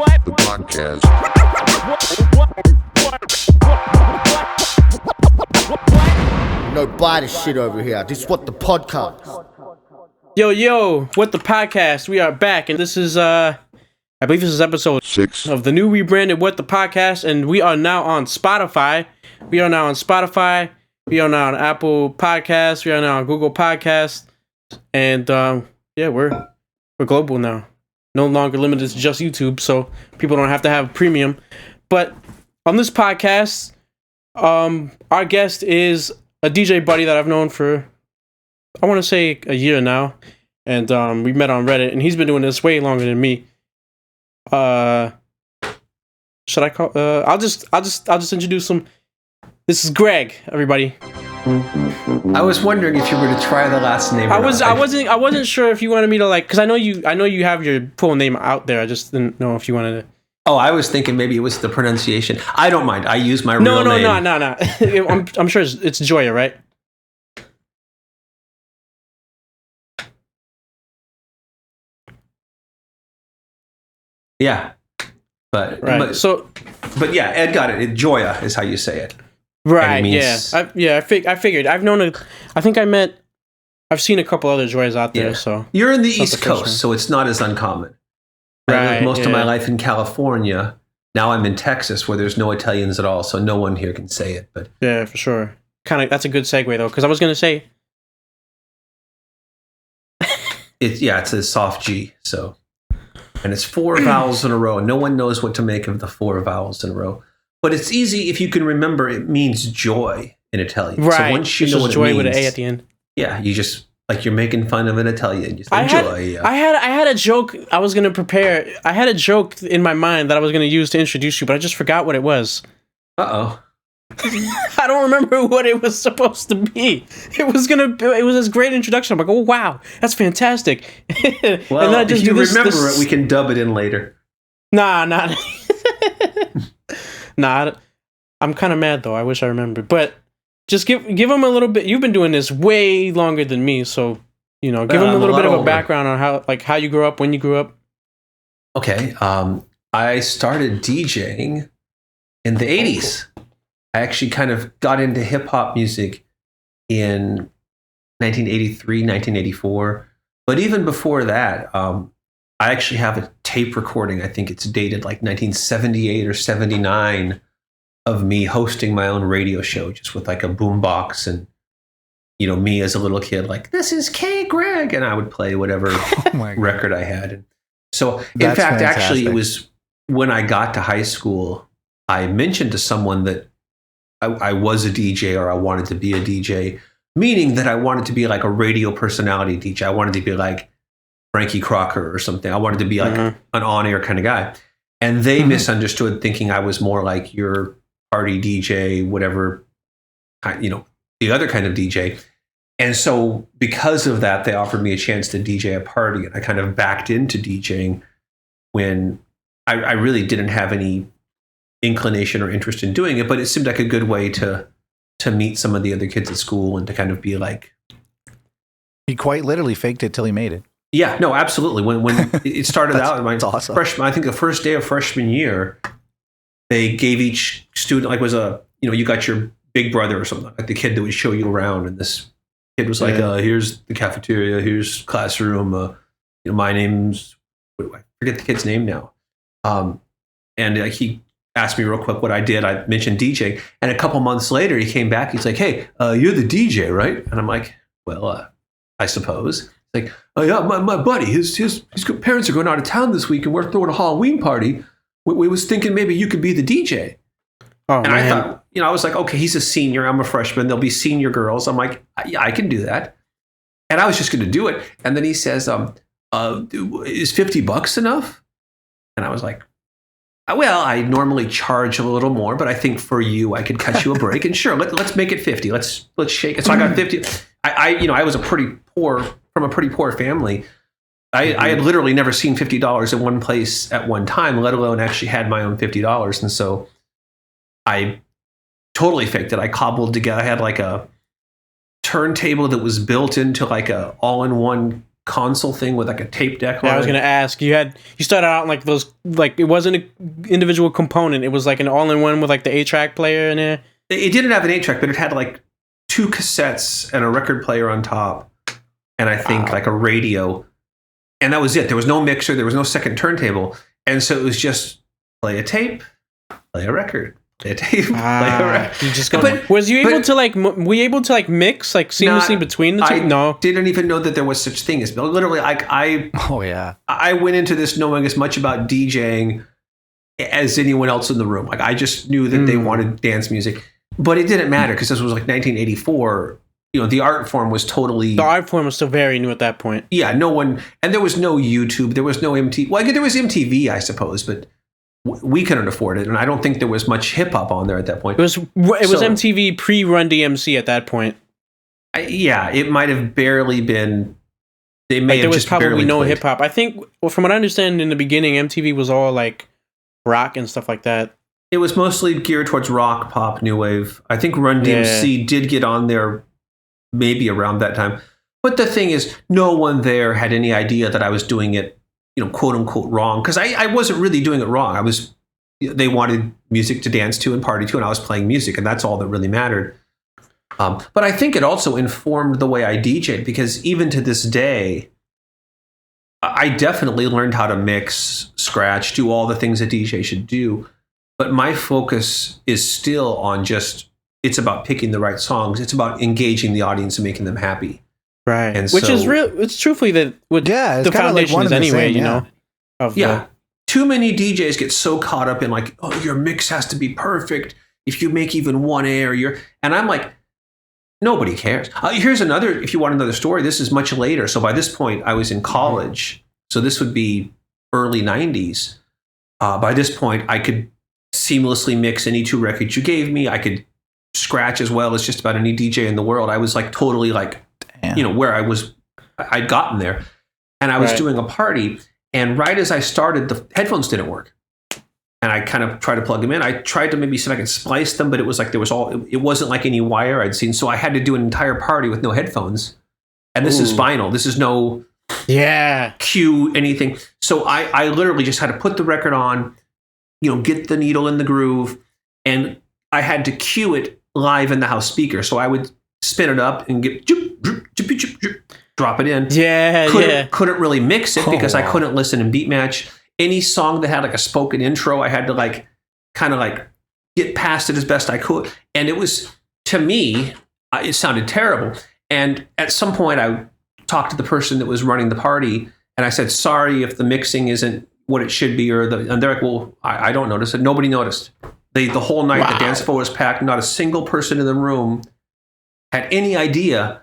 The podcast. No, buy the shit over here. This is what the podcast. Yo, what the podcast? We are back, and this is I believe this is episode 6 of the new rebranded What the Podcast, and we are now on Spotify. We are now on Apple Podcasts. We are now on Google Podcasts, and we're global now. No longer limited to just YouTube, so people don't have to have premium. But on this podcast, our guest is a DJ buddy that I've known for, I want to say, a year now, and we met on Reddit, and he's been doing this way longer than me. Should I call? I'll just introduce him. This is Greg, everybody. I was wondering if you were to try the last name. I wasn't sure if you wanted me to, like, because I know you have your full name out there. I just didn't know if you wanted to. Oh, I was thinking maybe it was the pronunciation. I don't mind. I use my real name. No. I'm sure it's Gioia, right? Yeah, but yeah, Ed got it. Gioia is how you say it. Right. Means, I figured. I've seen a couple other Gioias out there. Yeah. So you're in the East Coast, so it's not as uncommon. I lived most of my life in California. Now I'm in Texas, where there's no Italians at all, so no one here can say it. But yeah, for sure. That's a good segue though, because I was gonna say it's a soft G. So, and it's 4 vowels in a row. No one knows what to make of the 4 vowels in a row. But it's easy if you can remember. It means joy in Italian. Right. So once you know what joy it means, with an A at the end. Yeah, you just like you're making fun of an Italian. You say joy. I had a joke I was gonna prepare. I had a joke in my mind that I was gonna use to introduce you, but I just forgot what it was. Uh-oh. I don't remember what it was supposed to be. It was this great introduction. I'm like, oh wow, that's fantastic. Well, and then I just if you remember it, we can dub it in later. Nah. Nah, I'm kind of mad though. I wish I remembered, but just give them a little bit. You've been doing this way longer than me, so give them a little bit of a background on how you grew up, when you grew up. Okay, I started DJing in the 80s. I actually kind of got into hip hop music in 1983, 1984, but even before that, I actually have a tape recording. I think it's dated like 1978 or 79 of me hosting my own radio show, just with like a boombox and, me as a little kid, like, this is K Greg. And I would play whatever record I had. And so in fact, actually, it was when I got to high school, I mentioned to someone that I was a DJ, or I wanted to be a DJ, meaning that I wanted to be like a radio personality DJ. I wanted to be like Frankie Crocker or something. I wanted to be like an on-air kind of guy. And they misunderstood, thinking I was more like your party DJ, whatever, the other kind of DJ. And so because of that, they offered me a chance to DJ a party. And I kind of backed into DJing when I really didn't have any inclination or interest in doing it, but it seemed like a good way to meet some of the other kids at school and to kind of be like... He quite literally faked it till he made it. Yeah, no, absolutely. When it started out in my awesome. freshman, I think the first day of freshman year, they gave each student, like, was you got your big brother or something, like the kid that would show you around, and this kid was like, here's the cafeteria, here's classroom, my name's, I forget the kid's name now. And he asked me real quick what I did. I mentioned DJ, and a couple months later, he came back. He's like, "Hey, you're the DJ, right?" And I'm like, "Well, I suppose." He's like, "Oh yeah, my buddy, his parents are going out of town this week, and we're throwing a Halloween party. We was thinking maybe you could be the DJ." Oh, and I thought, I was like, "Okay, he's a senior. I'm a freshman. There'll be senior girls." I'm like, "Yeah, I can do that." And I was just going to do it. And then he says, "Is $50 enough?" And I was like, "Well, I normally charge a little more, but I think for you, I could cut you a break. And sure, let's make it 50. Let's shake it." So I got 50. I was from a pretty poor family. I had literally never seen $50 in one place at one time, let alone actually had my own $50. And so I totally faked it. I cobbled together. I had like a turntable that was built into like a all-in-one console thing with like a tape deck. Yeah, I was gonna ask. You started out like those, like it wasn't an individual component. It was like an all-in-one with like the 8-track player in there. It didn't have an 8-track, but it had like 2 cassettes and a record player on top, and I think like a radio, and that was it. There was no mixer. There was no second turntable, and so it was just play a tape, play a record. You just was you able to like were you able to like mix like seamlessly between the two? I didn't even know that there was such thing as literally like I went into this knowing as much about DJing as anyone else in the room. Like I just knew that they wanted dance music, but it didn't matter because this was like 1984. You know, the art form was still very new at that point. Yeah, no one, and there was no YouTube, there was no MTV. Well, there was MTV, I suppose, but we couldn't afford it, and I don't think there was much hip hop on there at that point. It was MTV pre-Run DMC at that point. It might have barely been. They may have there was just probably no played hip hop. I think, from what I understand, in the beginning, MTV was all like rock and stuff like that. It was mostly geared towards rock, pop, new wave. I think Run DMC did get on there maybe around that time, but the thing is, no one there had any idea that I was doing it, quote unquote wrong, because I wasn't really doing it wrong. They wanted music to dance to and party to, and I was playing music, and that's all that really mattered. But I think it also informed the way I DJ'd, because even to this day, I definitely learned how to mix, scratch, do all the things a DJ should do. But my focus is still on it's about picking the right songs. It's about engaging the audience and making them happy. Right, and which is real. It's truthfully the foundation like is anyway. Same, Too many DJs get so caught up in like, oh, your mix has to be perfect. If you make even one error, and I'm like, nobody cares. Here's another. If you want another story, this is much later. So by this point, I was in college. So this would be early '90s. By this point, I could seamlessly mix any 2 records you gave me. I could scratch as well as just about any DJ in the world. I was like totally like. Where I'd gotten there, and I was doing a party, and right as I started, the headphones didn't work, and I kind of tried to plug them in. I tried to maybe see if I could splice them, but it was like it wasn't like any wire I'd seen, so I had to do an entire party with no headphones, and this is vinyl. This is no cue anything. So I literally just had to put the record on, get the needle in the groove, and I had to cue it live in the house speaker. So I would spin it up and get drop it in. Couldn't really mix it because I couldn't listen and beat match. Any song that had like a spoken intro, I had to like kind of like get past it as best I could. And it was, to me, it sounded terrible. And at some point I talked to the person that was running the party, and I said, sorry if the mixing isn't what it should be, and they're like, well, I don't notice it. Nobody noticed. The whole night, the dance floor was packed. Not a single person in the room had any idea,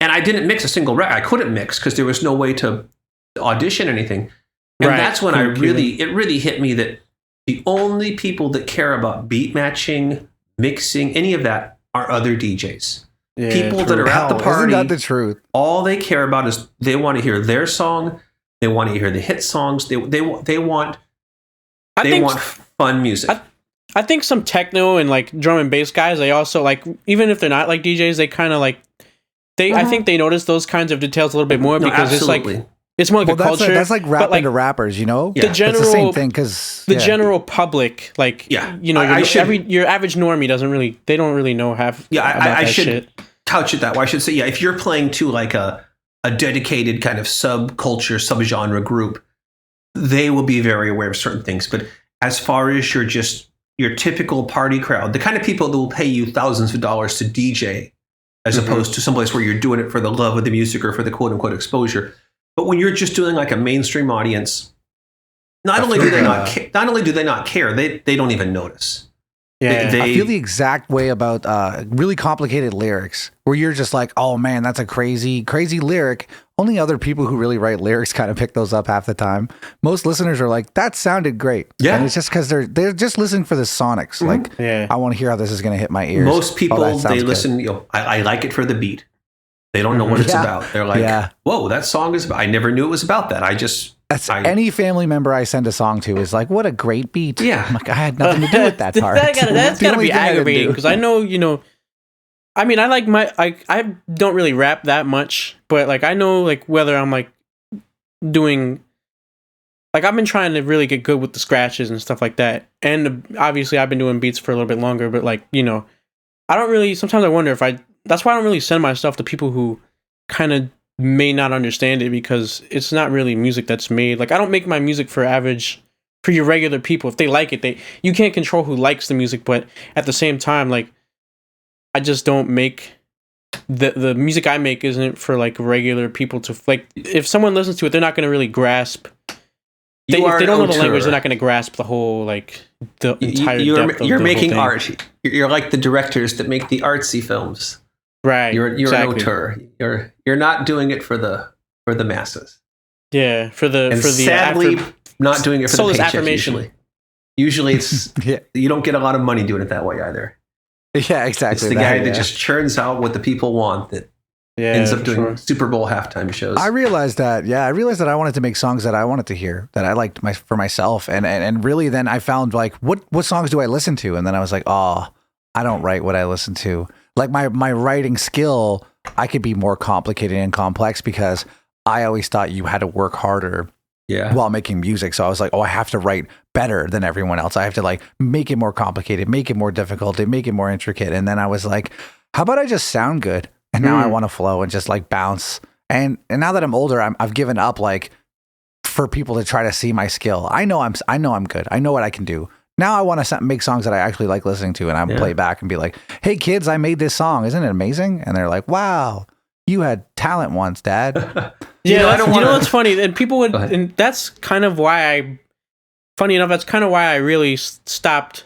and I didn't mix a single record. I couldn't mix because there was no way to audition anything. And that's when it really hit me that the only people that care about beat matching, mixing, any of that are other DJs. People that are at the party. Isn't that the truth? All they care about is they want to hear their song. They want to hear the hit songs. They want fun music. I think some techno and like drum and bass guys, they also like, even if they're not like DJs, they kind of like, I think they notice those kinds of details a little bit more because it's like, it's more like a culture. That's like rapping to rappers, The general, it's the same thing because the general public, like, your average normie they don't really know half. I should couch it that way. I should say, if you're playing to like a dedicated kind of subculture, subgenre group, they will be very aware of certain things. But as far as your typical party crowd, the kind of people that will pay you thousands of dollars to DJ, as opposed to someplace where you're doing it for the love of the music or for the quote unquote exposure. But when you're just doing like a mainstream audience, not only do they not care, they don't even notice. I feel the exact way about really complicated lyrics where you're just like, oh man, that's a crazy, crazy lyric. Only other people who really write lyrics kind of pick those up half the time. Most listeners are like, that sounded great. Yeah. And it's just because they're just listening for the sonics. Like, I want to hear how this is going to hit my ears. Most people, they listen, I like it for the beat. They don't know what it's about. They're like, whoa, that song is about, I never knew it was about that. Any family member I send a song to is like, what a great beat. Yeah. I'm like, I had nothing to do with that part. That's gotta be aggravating because I know, I mean, I don't really rap that much, but like, I know like whether I'm like doing, like, I've been trying to really get good with the scratches and stuff like that. And obviously, I've been doing beats for a little bit longer. But like, you know, I don't really. Sometimes I wonder if I. That's why I don't really send my stuff to people who kind of may not understand it, because it's not really music that's made. Like, I don't make my music for your regular people. If they like it, you can't control who likes the music. But at the same time, like, I just don't make the music I make isn't for like regular people to like. If someone listens to it, they're not going to really grasp. If they don't know the language, they're not going to grasp the whole, like, the entire depth of you're the making whole art. You're like the directors that make the artsy films. Right. You're exactly. an auteur. You're not doing it for the masses. Yeah, for the sadly not doing it for the paycheck. Affirmation. Usually it's you don't get a lot of money doing it that way either. Yeah, exactly. It's the guy that just churns out what the people want that ends up doing Super Bowl halftime shows. I realized that. Yeah, I realized that I wanted to make songs that I wanted to hear, that I liked for myself, and really then I found like what songs do I listen to, and then I was like, oh, I don't write what I listen to. Like my writing skill, I could be more complicated and complex because I always thought you had to work harder while making music. So I was like, oh, I have to write better than everyone else. I have to like make it more complicated, make it more difficult, make it more intricate. And then I was like, how about I just sound good? And now I want to flow and just like bounce. And now that I'm older, I've given up like for people to try to see my skill. I know I'm good. I know what I can do. Now I want to make songs that I actually like listening to, and I play back and be like, hey kids, I made this song. Isn't it amazing? And they're like, wow, you had talent once, Dad. Yeah, you know what's funny? And people would, and that's kind of why funny enough, that's kind of why I really stopped,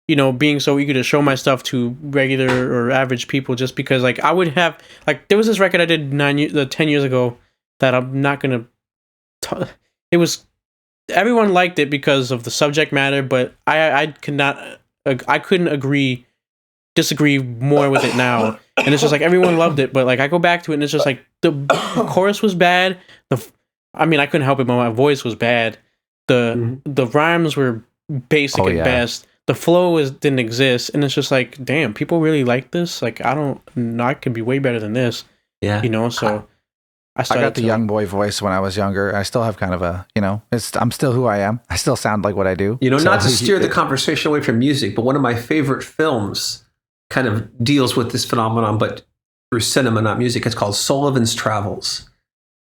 you know, being so eager to show my stuff to regular or average people, just because like I would have, like, there was this record I did 10 years ago that I'm not going to, it was, everyone liked it because of the subject matter, but I couldn't disagree more with it now. And it's just like everyone loved it, but like I go back to it and it's just like the chorus was bad. I mean, I couldn't help it, but my voice was bad. The rhymes were basic at best. The flow didn't exist, and it's just like, damn, people really like this. Like, I could be way better than this. Yeah, you know. So I got the young boy voice when I was younger. I still have kind of a, you know, I'm still who I am. I still sound like what I do. You know, not to steer the conversation away from music, but one of my favorite films kind of deals with this phenomenon, but through cinema, not music. It's called Sullivan's Travels.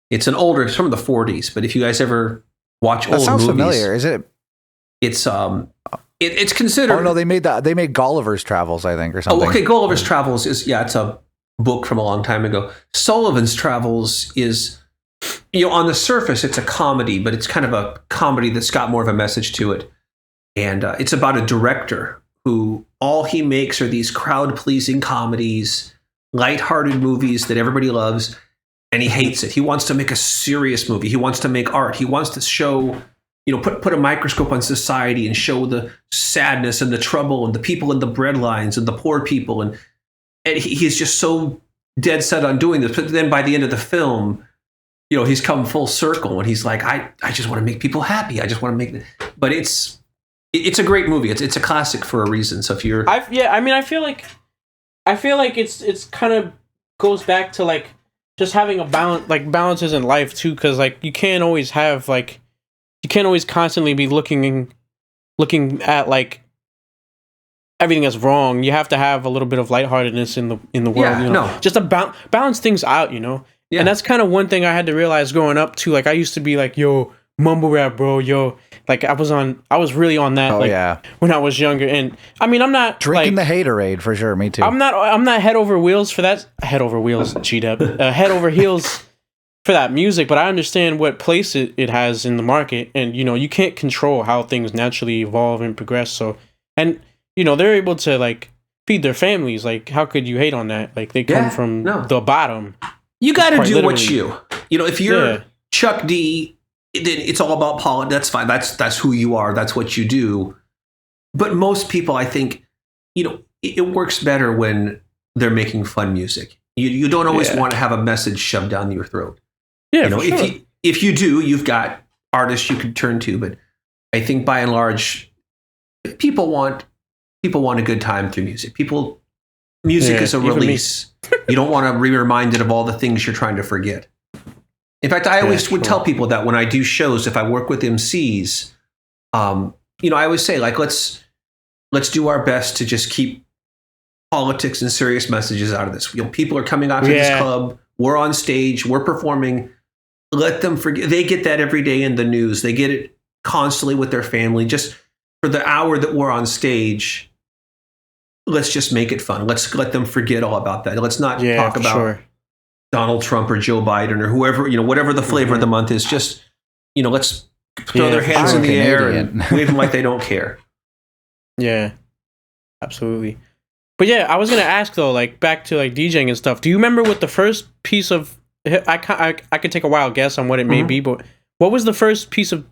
It's from the 40s, but if you guys ever watch old movies, that sounds familiar. Is it? It's considered. Oh no, they made Gulliver's Travels, I think, or something. Oh, okay. Gulliver's Travels it's a book from a long time ago. Sullivan's Travels is, you know, on the surface it's a comedy, but it's kind of a comedy that's got more of a message to it, and it's about a director who all he makes are these crowd-pleasing comedies, lighthearted movies that everybody loves, and he hates it. He wants to make a serious movie. He wants to make art. He wants to show, you know, put a microscope on society and show the sadness and the trouble and the people in the breadlines and the poor people. And he's just so dead set on doing this. But then by the end of the film, you know, he's come full circle and he's like, I just want to make people happy. I just want to make but it's a great movie. It's a classic for a reason. So if you're, I feel like it's kind of goes back to like just having a balances in life too, because like you can't always constantly be looking at like everything that's wrong. You have to have a little bit of lightheartedness in the world. Yeah, you know? Just to balance things out, you know. Yeah. And that's kind of one thing I had to realize growing up too. Like I used to be like, yo, mumble rap, bro, yo. Like I was really on that. When I was younger, and I mean, I'm not drinking the haterade for sure. Me too. I'm not head over wheels for that. Head over wheels, G-Dub. Head over heels for that music, but I understand what place it has in the market, and you know, you can't control how things naturally evolve and progress. So, and you know, they're able to like feed their families. Like, how could you hate on that? Like, they come from the bottom. You got to do what you know. If you're Chuck D, then it's all about politics. That's fine. That's who you are. That's what you do. But most people, I think, you know, it works better when they're making fun music. You don't always want to have a message shoved down your throat. Yeah, you know, if you do, you've got artists you can turn to. But I think by and large, people want a good time through music. Music is a release. You don't want to be reminded of all the things you're trying to forget. In fact, I always would tell people that when I do shows, if I work with MCs, I always say, like, let's do our best to just keep politics and serious messages out of this. People are coming out to this club. We're on stage. We're performing. Let them forget. They get that every day in the news. They get it constantly with their family. Just for the hour that we're on stage, let's just make it fun. Let's let them forget all about that. Let's not talk about Donald Trump or Joe Biden or whoever, whatever the flavor of the month is. Just, let's throw their hands in the air and wave them like they don't care. Yeah, absolutely. But yeah, I was gonna ask though, like back to like DJing and stuff. Do you remember what the first piece of? I could take a wild guess on what it may be, but what was the first piece of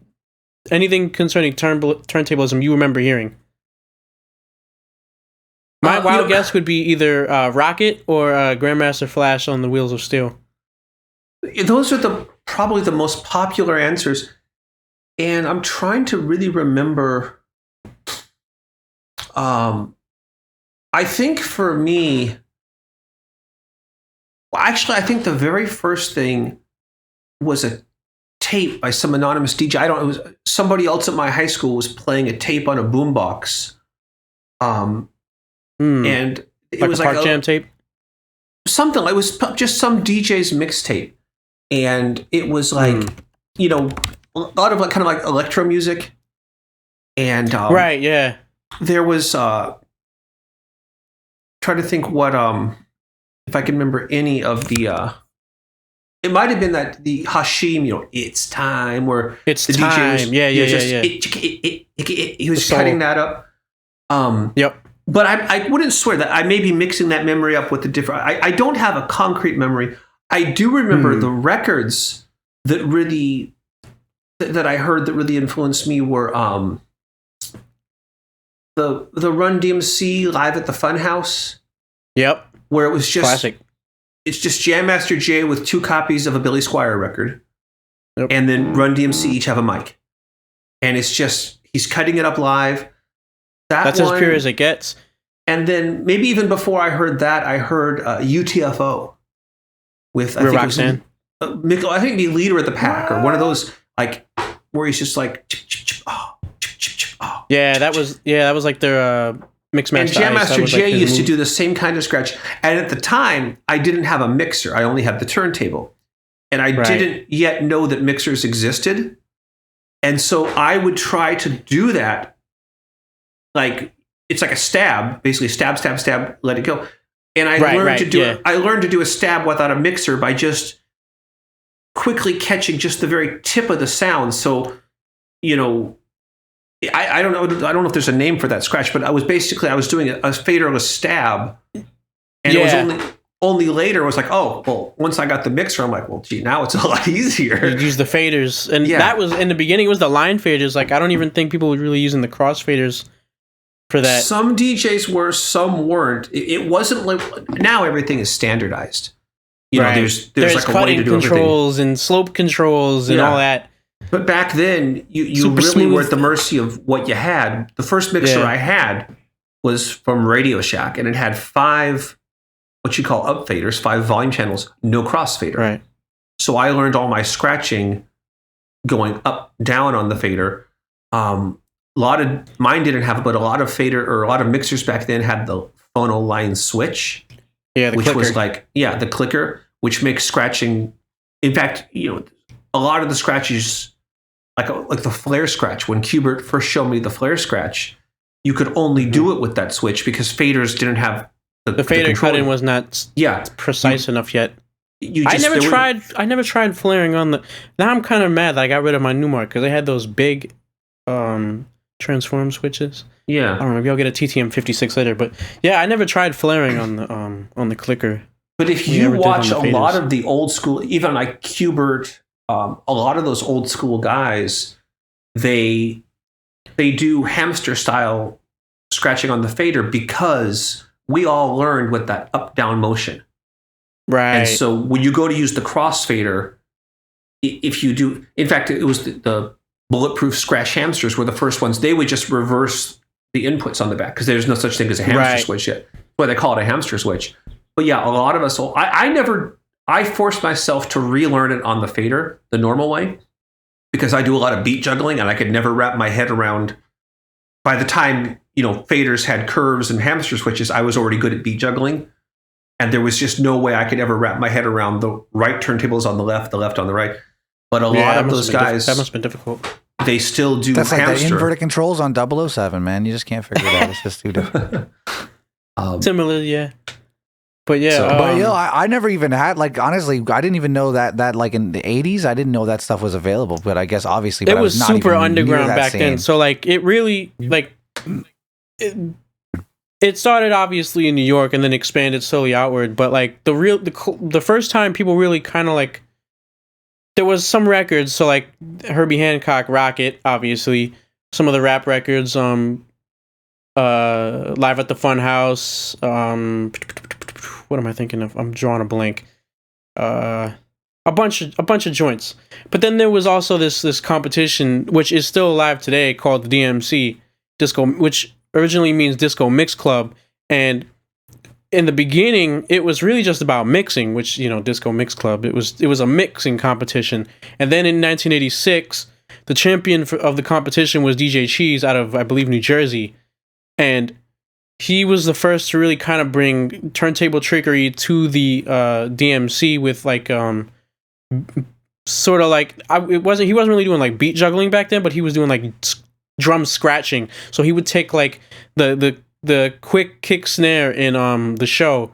anything concerning turntablism you remember hearing? My wild guess would be either Rocket or Grandmaster Flash on the Wheels of Steel. Those are probably the most popular answers, and I'm trying to really remember. I think for me, I think the very first thing was a tape by some anonymous DJ. It was somebody else at my high school was playing a tape on a boombox. And it like was a Park Jam tape? Something. It was just some DJ's mixtape. And it was like, a lot of kind of like electro music. And right, yeah. There was trying to think what if I can remember any of the it might have been that the Hashim, it's time, where it's the time. DJ was, he was cutting that up. Yep. But I wouldn't swear that I may be mixing that memory up with the different. I don't have a concrete memory. I do remember the records that really that I heard that really influenced me were the Run DMC Live at the Funhouse. Yep. Where it was just classic. It's just Jam Master Jay with 2 copies of a Billy Squier record. Yep. And then Run DMC each have a mic. And it's just, he's cutting it up live. That's as pure as it gets. And then maybe even before I heard that, I heard UTFO with, I think it was I think the Leader of the Pack or one of those, like, where he's just like, chip, chip, chip, oh, chip, chip, chip, oh. Yeah, that was like their Mix Master. And Jam Master Jay used to do the same kind of scratch. And at the time, I didn't have a mixer. I only had the turntable. And I didn't yet know that mixers existed. And so I would try to do that. Like, it's like a stab, basically stab, stab, stab, let it go. And I learned to do it. I learned to do a stab without a mixer by just quickly catching just the very tip of the sound. So, I don't know. I don't know if there's a name for that scratch, but I was doing a faderless stab, and it was only later I was like, oh, well, once I got the mixer, I'm like, well, gee, now it's a lot easier. You use the faders, and that was in the beginning. It was the line faders. Like, I don't even think people were really using the cross faders for that. Some DJs were, some weren't. It wasn't like now everything is standardized. There's like a way to do controls and slope controls and all that. But back then, you really were at the mercy of what you had. The first mixer I had was from Radio Shack, and it had 5 what you call up faders, 5 volume channels, no crossfader. Right. So I learned all my scratching going up, down on the fader. A lot of mine didn't have it, but a lot of mixers back then had the phono line switch. Yeah, the which clicker. was like the clicker, which makes scratching. In fact, a lot of the scratches, like the flare scratch. When Qbert first showed me the flare scratch, you could only do it with that switch because faders didn't have the fader cut-in was not precise enough yet. I never tried flaring on the. Now I'm kind of mad that I got rid of my Numark because they had those big transform switches. Yeah, I don't know. Maybe I'll get a TTM 56 later, but yeah, I never tried flaring on the clicker. But if you watch a lot of the old school, even like Qbert, a lot of those old school guys, they do hamster style scratching on the fader because we all learned with that up down motion. Right. And so when you go to use the crossfader, if you do, in fact, it was the bulletproof scratch hamsters were the first ones. They would just reverse the inputs on the back because there's no such thing as a hamster switch yet. Well, they call it a hamster switch. But yeah, a lot of us, I never I forced myself to relearn it on the fader, the normal way, because I do a lot of beat juggling and I could never wrap my head around. By the time, faders had curves and hamster switches, I was already good at beat juggling. And there was just no way I could ever wrap my head around the right turntables on the left on the right. But a lot of those guys, that must have been difficult. They still do That's hamster. like the inverted controls on 007, man. You just can't figure it out. It's just too difficult. Similar, yeah. But yeah, I never even had, like, honestly, I didn't even know that like in the 80s, I didn't know that stuff was available. But I guess obviously, it was not super even underground near that back then. scene. So like, it really it started obviously in New York and then expanded slowly outward. But like the first time people really kind of like, there was some records. So like Herbie Hancock, Rocket, obviously, some of the rap records, Live at the Fun House, what am I thinking of? I'm drawing a blank. A bunch of joints. But then there was also this competition, which is still alive today, called the DMC Disco, which originally means Disco Mix Club. And in the beginning, it was really just about mixing, which, Disco Mix Club. It was a mixing competition. And then in 1986, the champion of the competition was DJ Cheese out of, I believe, New Jersey. And he was the first to really kind of bring turntable trickery to the DMC with like sort of like he wasn't really doing like beat juggling back then, but he was doing like drum scratching. So he would take like the quick kick snare in the show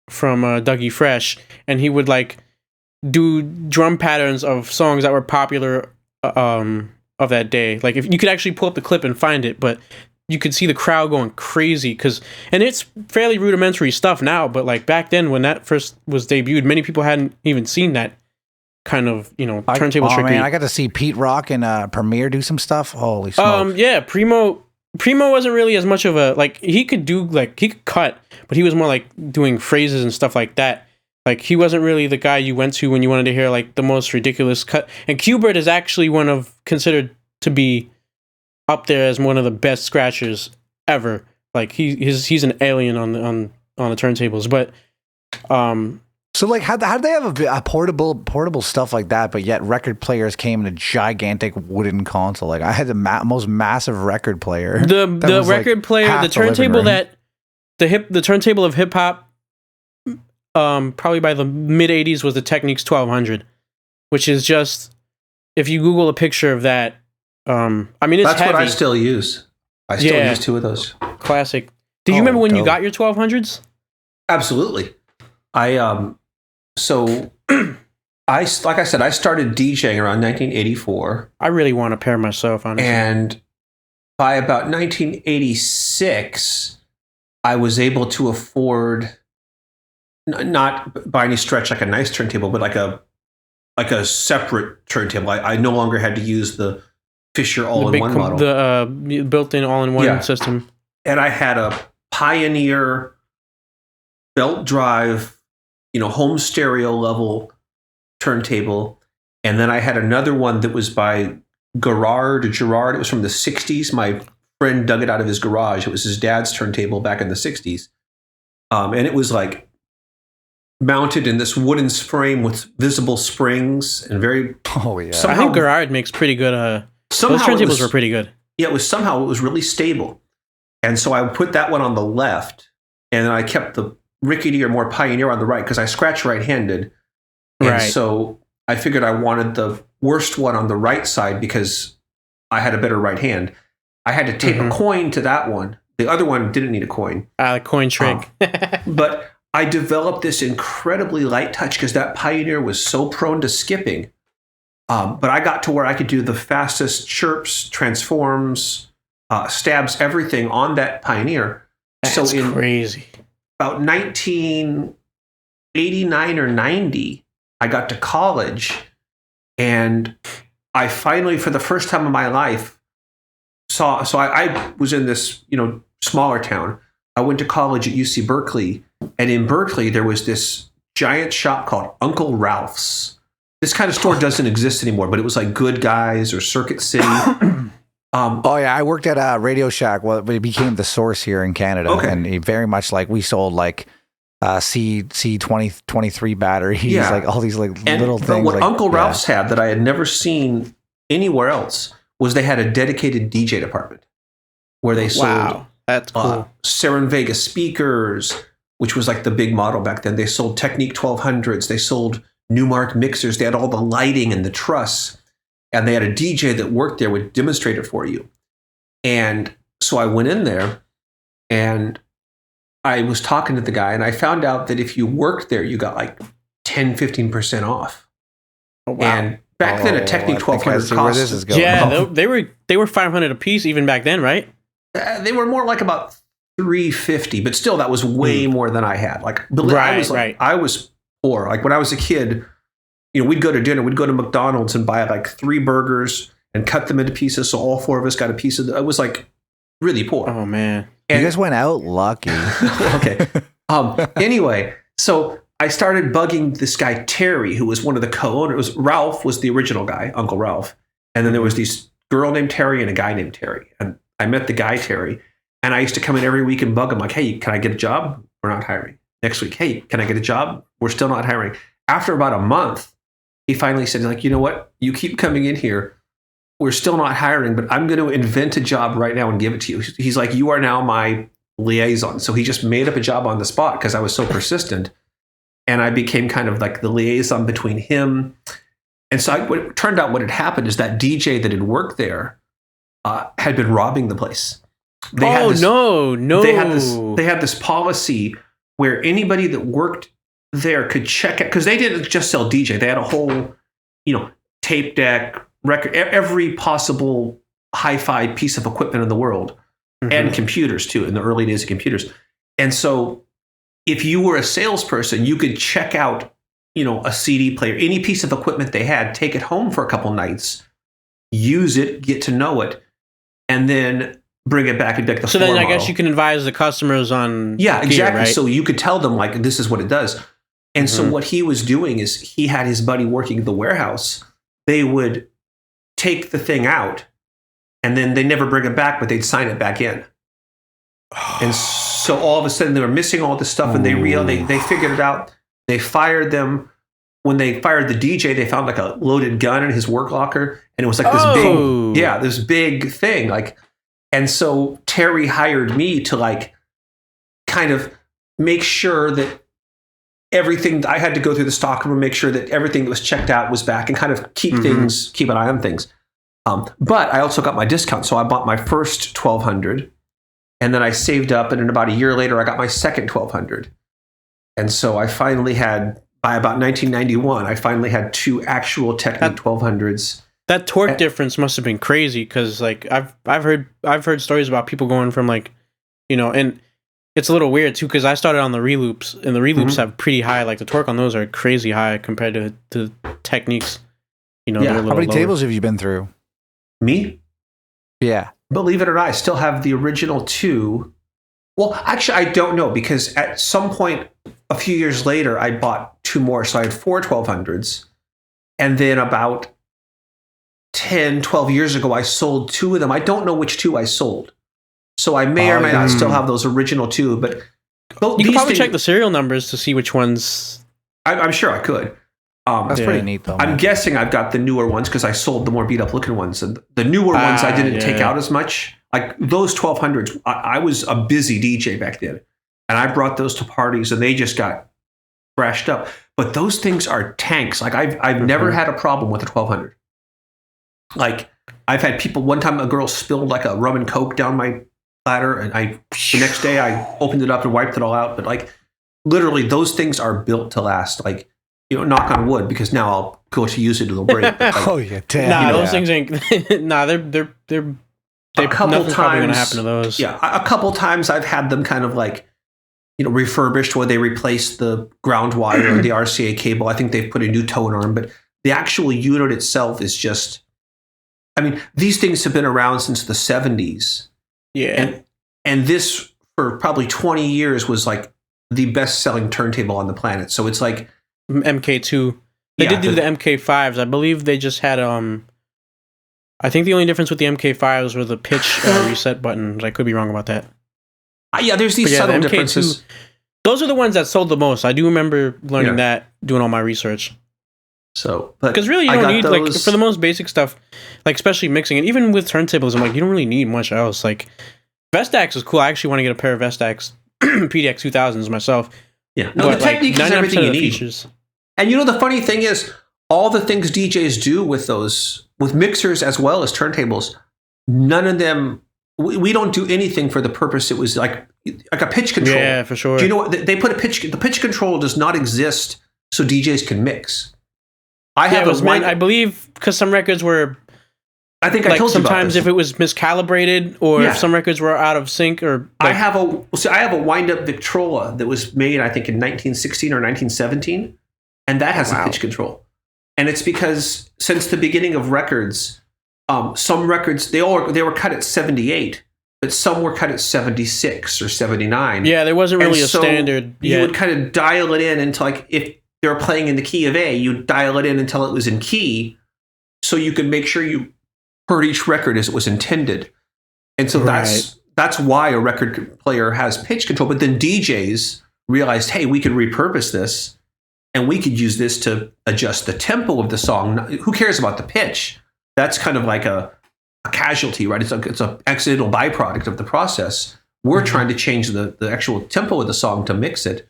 from Dougie Fresh, and he would like do drum patterns of songs that were popular of that day. Like if you could actually pull up the clip and find it, but you could see the crowd going crazy and it's fairly rudimentary stuff now, but like back then when that first was debuted, many people hadn't even seen that kind of, turntable trickery. Man, I got to see Pete Rock and Premiere do some stuff. Holy smokes. Yeah, Primo wasn't really as much of a, like, he could cut, but he was more like doing phrases and stuff like that. Like he wasn't really the guy you went to when you wanted to hear like the most ridiculous cut. And Qbert is actually considered to be up there as one of the best scratchers ever. Like he's an alien on the turntables. But so like how they have a portable stuff like that, but yet record players came in a gigantic wooden console? Like I had the most massive record player. The record player, the turntable the turntable of hip hop, probably by the mid 80s was the Technics 1200, which is just, if you Google a picture of that. I mean, it's That's heavy. what I still use. I still use two of those. Classic. Do you remember when you got your 1200s? Absolutely. So I started DJing around 1984. I really want a pair myself, honestly. And by about 1986, I was able to afford, not by any stretch like a nice turntable, but like a separate turntable. I no longer had to use the Fisher all-in-one model. The built-in all-in-one system. And I had a Pioneer belt drive, home stereo level turntable. And then I had another one that was by Gerard. It was from the 60s. My friend dug it out of his garage. It was his dad's turntable back in the 60s. And it was like mounted in this wooden frame with visible springs and very... Oh, yeah. I think Gerard makes pretty good... those turntables were pretty good. Yeah, it was really stable. And so I put that one on the left, and then I kept the rickety or more Pioneer on the right because I scratch right-handed. And so I figured I wanted the worst one on the right side because I had a better right hand. I had to tape a coin to that one. The other one didn't need a coin. The coin trick. But I developed this incredibly light touch because that Pioneer was so prone to skipping. But I got to where I could do the fastest chirps, transforms, stabs, everything on that Pioneer. That's crazy. About 1989 or 90, I got to college, and I finally, for the first time in my life, saw. So I was in this, smaller town. I went to college at UC Berkeley, and in Berkeley there was this giant shop called Uncle Ralph's. This kind of store doesn't exist anymore, but it was like Good Guys or Circuit City. I worked at Radio Shack. Well, it became the Source here in Canada, and very much like we sold like C2023 batteries, Yeah. like all these like And little but things. what like, Uncle Ralph's had that I had never seen anywhere else was they had a dedicated DJ department where they sold Wow, that's cool. Seren Vega speakers, which was like the big model back then. They sold Technique 1200s. They sold Newmark mixers. They had all the lighting and the truss. And they had a DJ that worked there, would demonstrate it for you. And so I went in there and I was talking to the guy, and I found out that if you worked there, you got like 10, 15% off. Oh, wow. And back then, a Technique 1200 where this is cost. going. Yeah, they were 500 a piece even back then, right? They were more like about 350, but still, that was way more than I had. Like, I was poor. Like when I was a kid, we'd go to dinner, we'd go to McDonald's and buy like 3 burgers and cut them into pieces, so all 4 of us got a piece of. It was like really poor. Oh man, you guys went out lucky. Okay. Anyway, so I started bugging this guy Terry, who was one of the co-owners. Ralph was the original guy, Uncle Ralph, and then there was this girl named Terry and a guy named Terry. And I met the guy Terry, and I used to come in every week and bug him like, "Hey, can I get a job? We're not hiring." Next week, "Hey, can I get a job? We're still not hiring." After about a month, he finally said, "Like, you know what? You keep coming in here. We're still not hiring, but I'm going to invent a job right now and give it to you." He's like, "You are now my liaison." So he just made up a job on the spot because I was so persistent. And I became kind of like the liaison between him. And so it turned out what had happened is that DJ that had worked there had been robbing the place. No. They had this policy where anybody that worked there could check it, because they didn't just sell DJ. They had a whole, tape deck, record, every possible hi-fi piece of equipment in the world, and computers too, in the early days of computers. And so if you were a salesperson, you could check out, a CD player, any piece of equipment they had, take it home for a couple nights, use it, get to know it, and then bring it back and deck the So floor then I model. guess you can advise the customers on Yeah, gear, exactly. right? So you could tell them like, this is what it does. And so what he was doing is he had his buddy working the warehouse. They would take the thing out and then they never bring it back, but they'd sign it back in. And so all of a sudden they were missing all this stuff, and they figured it out. They fired them. When they fired the DJ, they found like a loaded gun in his work locker, and it was like this big thing. Like, and so Terry hired me to like kind of make sure that everything, I had to go through the stock room and make sure that everything that was checked out was back, and kind of keep an eye on things. But I also got my discount. So I bought my first 1200, and then I saved up, and then about a year later, I got my second 1200. And so I finally had, by about 1991, I finally had 2 actual Technic 1200s. That torque difference must have been crazy, because like I've heard stories about people going from like, and it's a little weird too, because I started on the reloops, and the reloops have pretty high, like the torque on those are crazy high compared to Techniques. How many tables have you been through? Me? Yeah. Believe it or not, I still have the original 2. Well, actually, I don't know, because at some point a few years later, I bought 2 more. So I had 4 1200s. And then about 10, 12 years ago, I sold 2 of them. I don't know which 2 I sold. So I may or may not still have those original 2. But you can probably check the serial numbers to see which ones. I'm sure I could. That's pretty neat, though. I'm guessing I've got the newer ones because I sold the more beat up looking ones. And the newer ones I didn't take out as much. Like those 1200s, I was a busy DJ back then. And I brought those to parties, and they just got thrashed up. But those things are tanks. Like I've never had a problem with a 1200. Like I've had people, one time a girl spilled like a rum and coke down my platter, and the next day I opened it up and wiped it all out. But like literally those things are built to last. Like, knock on wood, because now I'll go to use it, it'll break. Like, oh yeah, damn. Nah, those things ain't. Nah, they're a couple nothing's probably times gonna happen to those. Yeah, a couple times I've had them kind of like, refurbished, where they replaced the ground wire or the RCA cable. I think they've put a new tone arm, but the actual unit itself is just. I mean, these things have been around since the 70s. Yeah, and this for probably 20 years was like the best selling turntable on the planet. So it's like MK2. They did do the MK5s. I believe they just had I think the only difference with the MK5s were the pitch reset buttons. I could be wrong about that. Yeah, there's these subtle differences. Those are the ones that sold the most. I do remember learning that, doing all my research. So, because really you don't need like for the most basic stuff, like especially mixing, and even with turntables, I'm like, you don't really need much else. Like Vestax is cool. I actually want to get a pair of Vestax PDX 2000s myself. Yeah, no, the technique is everything you need. Features. And the funny thing is, all the things DJs do with those, with mixers as well as turntables, none of them. We don't do anything for the purpose. It was like a pitch control. Yeah, for sure. Do you know what they put a pitch? The pitch control does not exist so DJs can mix. I believe because some records were. I think I told you about sometimes if it was miscalibrated or if some records were out of sync or. I have a wind-up Victrola that was made, I think, in 1916 or 1917, and that has a pitch control. And it's because since the beginning of records, some records they were cut at 78, but some were cut at 76 or 79. Yeah, there wasn't really a standard. You would kind of dial it in until, like, if they were playing in the key of A, you'd dial it in until it was in key, so you could make sure you heard each record as it was intended. And so that's why a record player has pitch control. But then DJs realized, hey, we could repurpose this, and we could use this to adjust the tempo of the song. Who cares about the pitch? That's kind of like a casualty, right? It's an accidental byproduct of the process. We're trying to change the actual tempo of the song to mix it.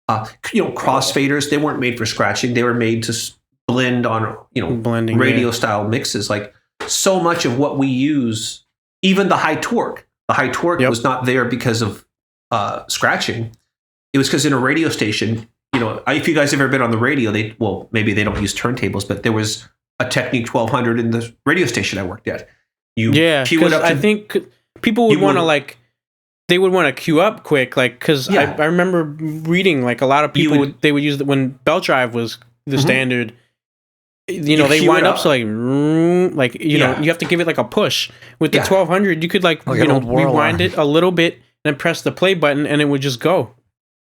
Crossfaders, they weren't made for scratching. They were made to blend on, blending radio style mixes. Like so much of what we use, even the high torque was not there because of scratching. It was because in a radio station, if you guys have ever been on the radio, maybe they don't use turntables, but there was a Technique 1200 in the radio station I worked at. I think people would want to they would want to queue up quick, because I remember reading a lot of people they would use it when belt drive was the standard. They wind up so you have to give it a push. With the 1200, you could rewind it a little bit and then press the play button and it would just go.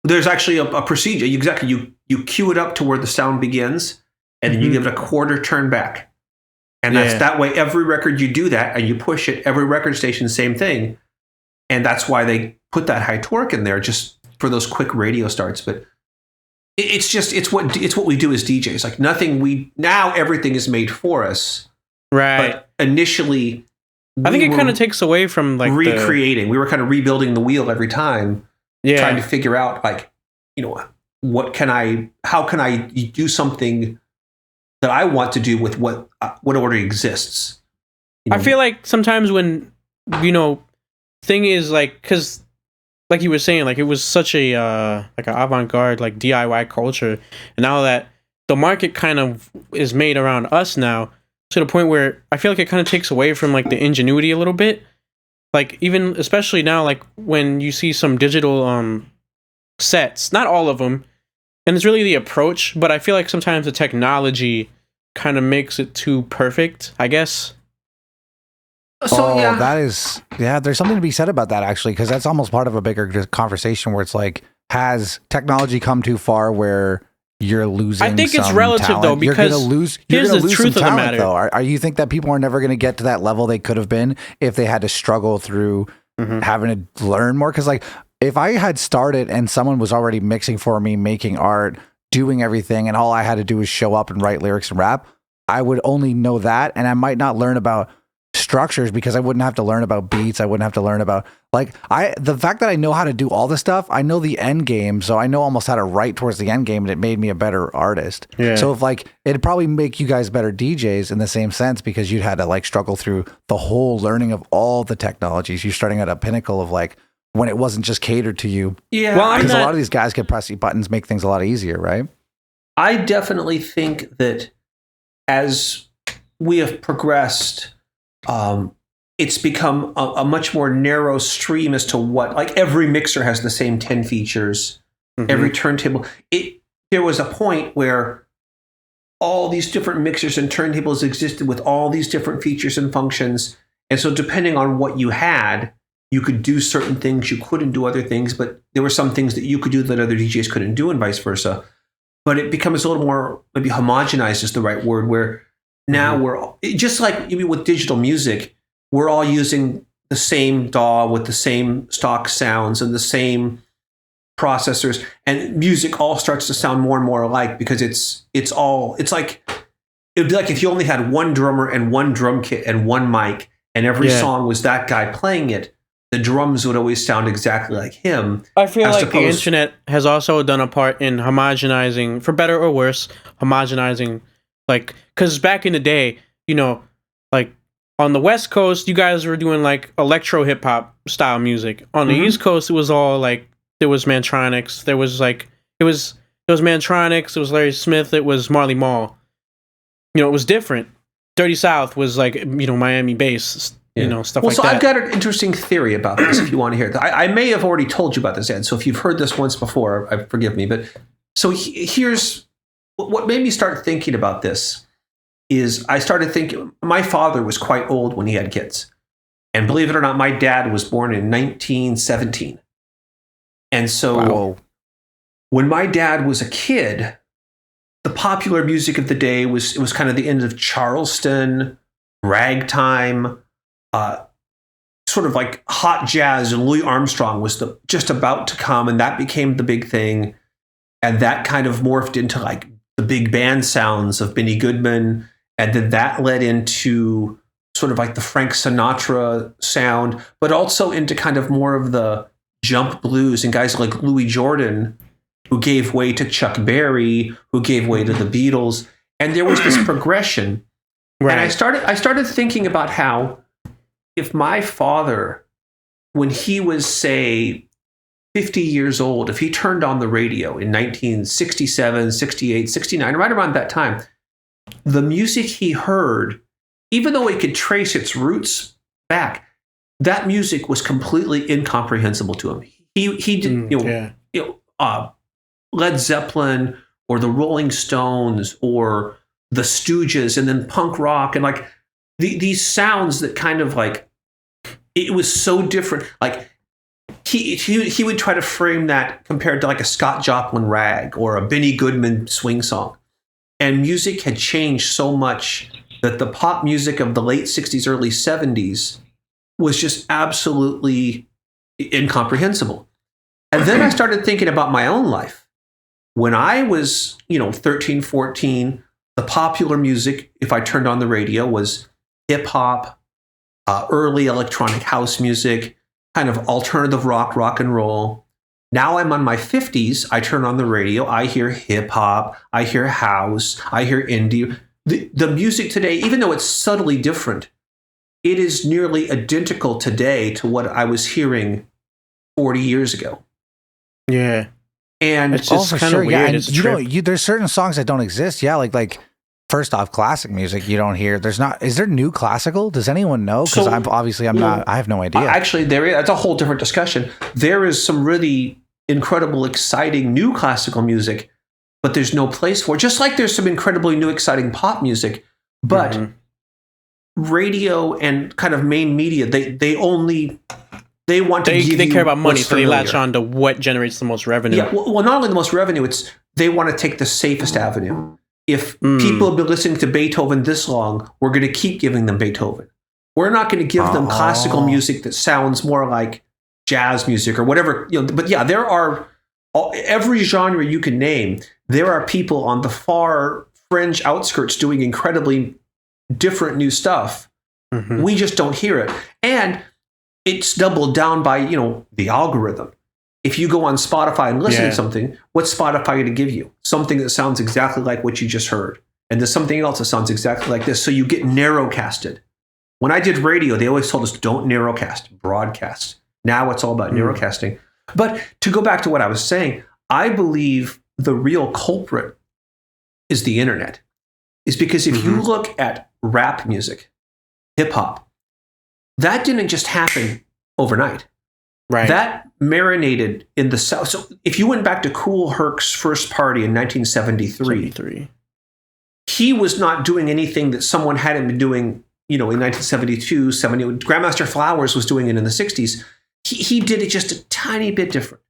There's actually a procedure. You cue it up to where the sound begins, and then you give it a quarter turn back. And that's that way every record you do that and you push it, every record station, same thing. And that's why they put that high torque in there, just for those quick radio starts. But it's what we do as DJs. Now everything is made for us. Right. But initially, I think it kind of takes away from recreating. We were kind of rebuilding the wheel every time. Yeah. Trying to figure out how can I do something that I want to do with what already exists. I feel like sometimes when, thing is because like you were saying, it was such a an avant-garde DIY culture, and now that the market kind of is made around us now, to the point where I feel like it kind of takes away from the ingenuity a little bit. Even especially now, when you see some digital sets, not all of them, and it's really the approach, but I feel like sometimes the technology kind of makes it too perfect, I guess. So there's something to be said about that, actually, because that's almost part of a bigger conversation where it's has technology come too far where you're losing? I think it's relative talent? Though, because you're gonna lose truth some talent, though. Are you think that people are never going to get to that level they could have been if they had to struggle through having to learn more? Because if I had started and someone was already mixing for me, making art, doing everything, and all I had to do was show up and write lyrics and rap, I would only know that, and I might not learn about structures because I wouldn't have to learn about beats. I wouldn't have to learn about the fact that I know how to do all this stuff. I know the end game, so I know almost how to write towards the end game, and it made me a better artist. Yeah. So if it'd probably make you guys better DJs in the same sense, because you'd had to struggle through the whole learning of all the technologies. You're starting at a pinnacle of when it wasn't just catered to you. Yeah. Well, because a lot of these guys could press buttons, make things a lot easier, right? I definitely think that as we have progressed, it's become a much more narrow stream as to what, every mixer has the same 10 features, every turntable. There was a point where all these different mixers and turntables existed with all these different features and functions. And so depending on what you had, you could do certain things, you couldn't do other things, but there were some things that you could do that other DJs couldn't do, and vice versa. But it becomes a little more, maybe homogenized is the right word, where now we're just with digital music, we're all using the same DAW with the same stock sounds and the same processors, and music all starts to sound more and more alike because it's like it'd be like if you only had one drummer and one drum kit and one mic, and every song was that guy playing it. The drums would always sound exactly like him. I feel like the internet has also done a part in homogenizing, for better or worse, homogenizing, like, because back in the day, you know, like on the West Coast, you guys were doing like electro hip hop style music. On the East Coast, it was all like, there was Mantronics, there was Mantronics, it was Larry Smith, it was Marley Marl. You know, it was different. Dirty South was like, you know, Miami bass, you know, stuff like that. I've got an interesting theory about this if you want to hear it. I may have already told you about this, Ed, so if you've heard this once before, forgive me. But so here's what made me start thinking about this is I started thinking, my father was quite old when he had kids. And believe it or not, my dad was born in 1917. And so when my dad was a kid, the popular music of the day was kind of the end of Charleston, ragtime, sort of like hot jazz, and Louis Armstrong was just about to come, and that became the big thing. And that kind of morphed into like the big band sounds of Benny Goodman, and then that led into sort of like the Frank Sinatra sound, but also into kind of more of the jump blues and guys like Louis Jordan, who gave way to Chuck Berry, who gave way to the Beatles. And there was this progression. Right. And I started thinking about how if my father, when he was, say, 50 years old, if he turned on the radio in 1967, 68, 69, right around that time, the music he heard, even though it could trace its roots back, that music was completely incomprehensible to him. He didn't, Led Zeppelin or the Rolling Stones or the Stooges, and then punk rock, and like these sounds that kind of like, it was so different. Like he would try to frame that compared to like a Scott Joplin rag or a Benny Goodman swing song. And music had changed so much that the pop music of the late 60s, early 70s was just absolutely incomprehensible. And then I started thinking about my own life. When I was, 13, 14, the popular music, if I turned on the radio, was hip hop, early electronic house music, kind of alternative rock and roll. Now I'm on my 50s. I turn on the radio. I hear hip hop. I hear house. I hear indie. The music today, even though it's subtly different, it is nearly identical today to what I was hearing 40 years ago. Yeah. And it's just kind of weird. And there's certain songs that don't exist. Yeah, like first off, classic music you don't hear. Is there new classical? Does anyone know? Because I'm not. I have no idea. Actually, that's a whole different discussion. There is some really incredible, exciting new classical music, but there's no place for it. Just like there's some incredibly new, exciting pop music, but radio and kind of main media, they want to give you, they care about money, so they latch on to what generates the most revenue. Yeah, well, not only the most revenue, they want to take the safest avenue. If people have been listening to Beethoven this long, we're going to keep giving them Beethoven. We're not going to give them classical music that sounds more like jazz music or whatever. But yeah, there are every genre you can name. There are people on the far fringe outskirts doing incredibly different new stuff. Mm-hmm. We just don't hear it. And it's doubled down by, the algorithm. If you go on Spotify and listen to something, what's Spotify going to give you? Something that sounds exactly like what you just heard. And there's something else that sounds exactly like this. So you get narrowcasted. When I did radio, they always told us, don't narrowcast, broadcast. Now it's all about narrowcasting. But to go back to what I was saying, I believe the real culprit is the internet. Is because if you look at rap music, hip hop, that didn't just happen overnight. Right. That marinated in the South. So if you went back to Kool Herc's first party in 1973, he was not doing anything that someone hadn't been doing, in 1972, 70. Grandmaster Flowers was doing it in the 60s. He did it just a tiny bit different.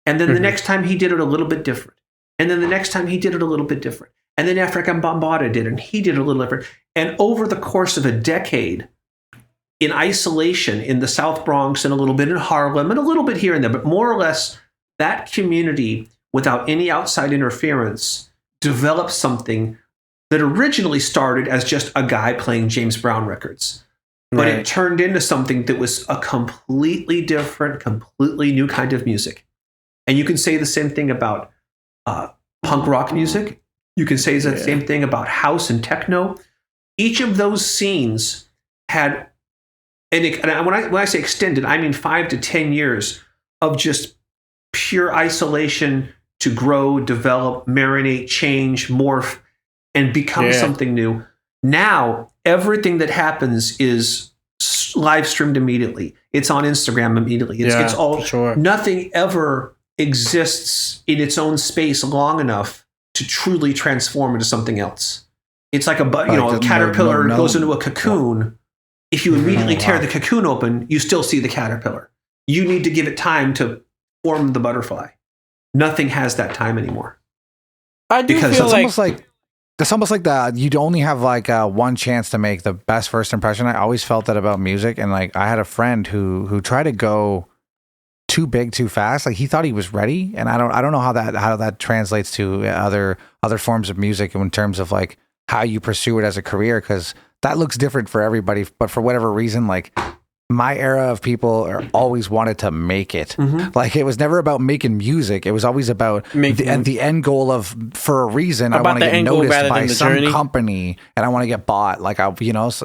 And then the next time he did it a little bit different. And then the next time he did it a little bit different. And then African Bambaataa did it, and he did it a little different. And over the course of a decade, in isolation in the South Bronx and a little bit in Harlem and a little bit here and there, but more or less that community, without any outside interference, developed something that originally started as just a guy playing James Brown records. But it turned into something that was a completely different, completely new kind of music. And you can say the same thing about punk rock music. You can say the same thing about house and techno. Each of those scenes had, and when I say extended, I mean 5 to 10 years of just pure isolation to grow, develop, marinate, change, morph, and become something new. Now, everything that happens is live streamed immediately. It's on Instagram immediately. It's all, nothing ever exists in its own space long enough to truly transform into something else. It's like a caterpillar goes into a cocoon. If you immediately tear the cocoon open, you still see the caterpillar. You need to give it time to form the butterfly. Nothing has that time anymore. I do feel it's almost like that. You'd only have like one chance to make the best first impression. I always felt that about music, and like I had a friend who tried to go too big too fast. Like he thought he was ready, and I don't know how that translates to other forms of music in terms of like how you pursue it as a career, because that looks different for everybody. But for whatever reason, like my era of people always wanted to make it. Like it was never about making music. It was always about the end goal of, for a reason, I want to get noticed by some company and I want to get bought. Like so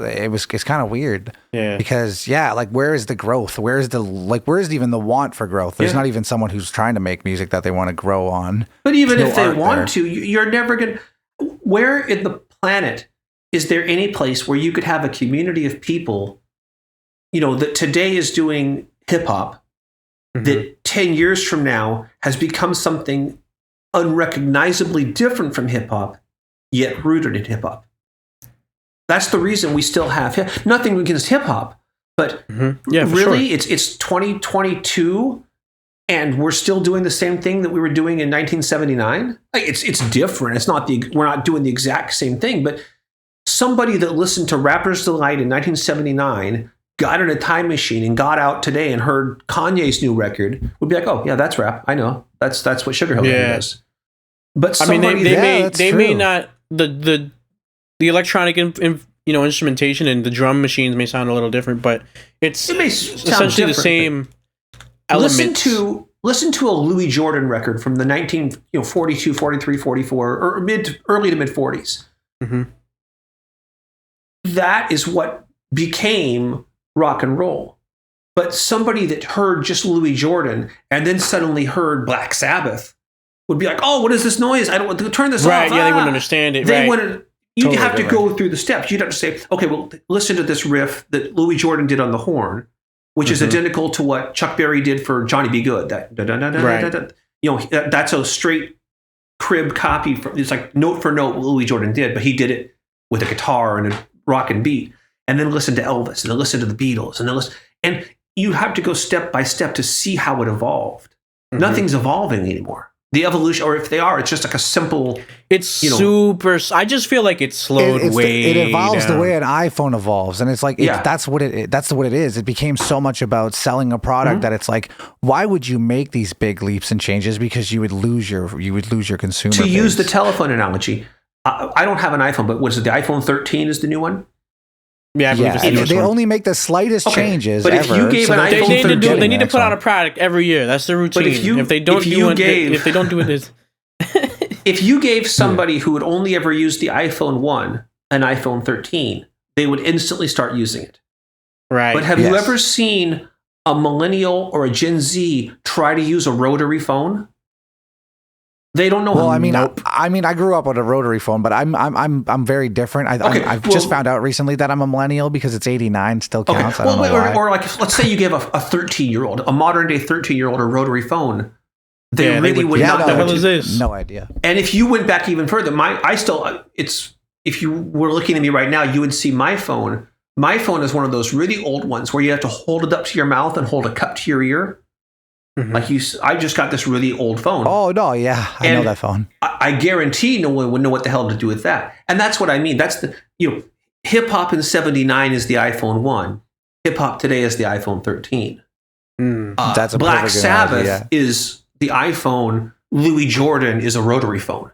it's kind of weird. Yeah. Because like where is the growth? Where is even the want for growth? There's not even someone who's trying to make music that they want to grow on. But even if they want to, you're never going to. Where in the planet is there any place where you could have a community of people, that today is doing hip hop, that 10 years from now has become something unrecognizably different from hip hop, yet rooted in hip hop? That's the reason we still have nothing against hip hop, but really, it's 2022, and we're still doing the same thing that we were doing in 1979. It's different. It's not we're not doing the exact same thing, but somebody that listened to Rapper's Delight in 1979. Got in a time machine and got out today and heard Kanye's new record would be like, oh yeah, that's rap. I know that's what Sugar Hill Gang does. But somebody, they may not the electronic instrumentation and the drum machines may sound a little different, but it may essentially the same elements. Listen to a Louis Jordan record from the 1942, 43, 44, or early to mid 40s. That is what became rock and roll. But somebody that heard just Louis Jordan and then suddenly heard Black Sabbath would be like, oh, what is this noise? I don't want to turn this off. Right, they wouldn't understand it. You'd have to go through the steps. You'd have to say, okay, well, listen to this riff that Louis Jordan did on the horn, which is identical to what Chuck Berry did for Johnny B. Good. That's a straight crib copy. It's like note for note what Louis Jordan did, but he did it with a guitar and a rock and beat. And then listen to Elvis, and then listen to the Beatles, and you have to go step by step to see how it evolved. Nothing's evolving anymore. The evolution, or if they are, it's just like a simple. It's super. I just feel like it's slowed it evolves down. The way an iPhone evolves, and it's like that's what it is. It became so much about selling a product that it's like, why would you make these big leaps and changes? Because you would lose your consumer. To use the telephone analogy, I don't have an iPhone, but what is it? The iPhone 13 is the new one. Yeah, they only make the slightest changes. But if you gave an iPhone 13, they need to put out a product every year. That's their routine. But if they don't do it, if you gave somebody who would only ever use the iPhone 1 an iPhone 13, they would instantly start using it. Right. But have you ever seen a millennial or a Gen Z try to use a rotary phone? They don't know. Well, I mean, I grew up with a rotary phone, but I'm very different. I've just found out recently that I'm a millennial because it's 89 still counts. Okay. Or like, let's say you give a 13-year-old, a modern day 13-year-old, a rotary phone. They really would not know what it is. No idea. And if you went back even further, if you were looking at me right now, you would see my phone. My phone is one of those really old ones where you have to hold it up to your mouth and hold a cup to your ear. Like I just got this really old phone. Oh no, yeah, I know that phone. I guarantee no one would know what the hell to do with that. And that's what I mean. That's the hip hop in '79 is the iPhone 1. Hip hop today is the iPhone 13. That's a Black Sabbath is the iPhone Louis Jordan is a rotary phone.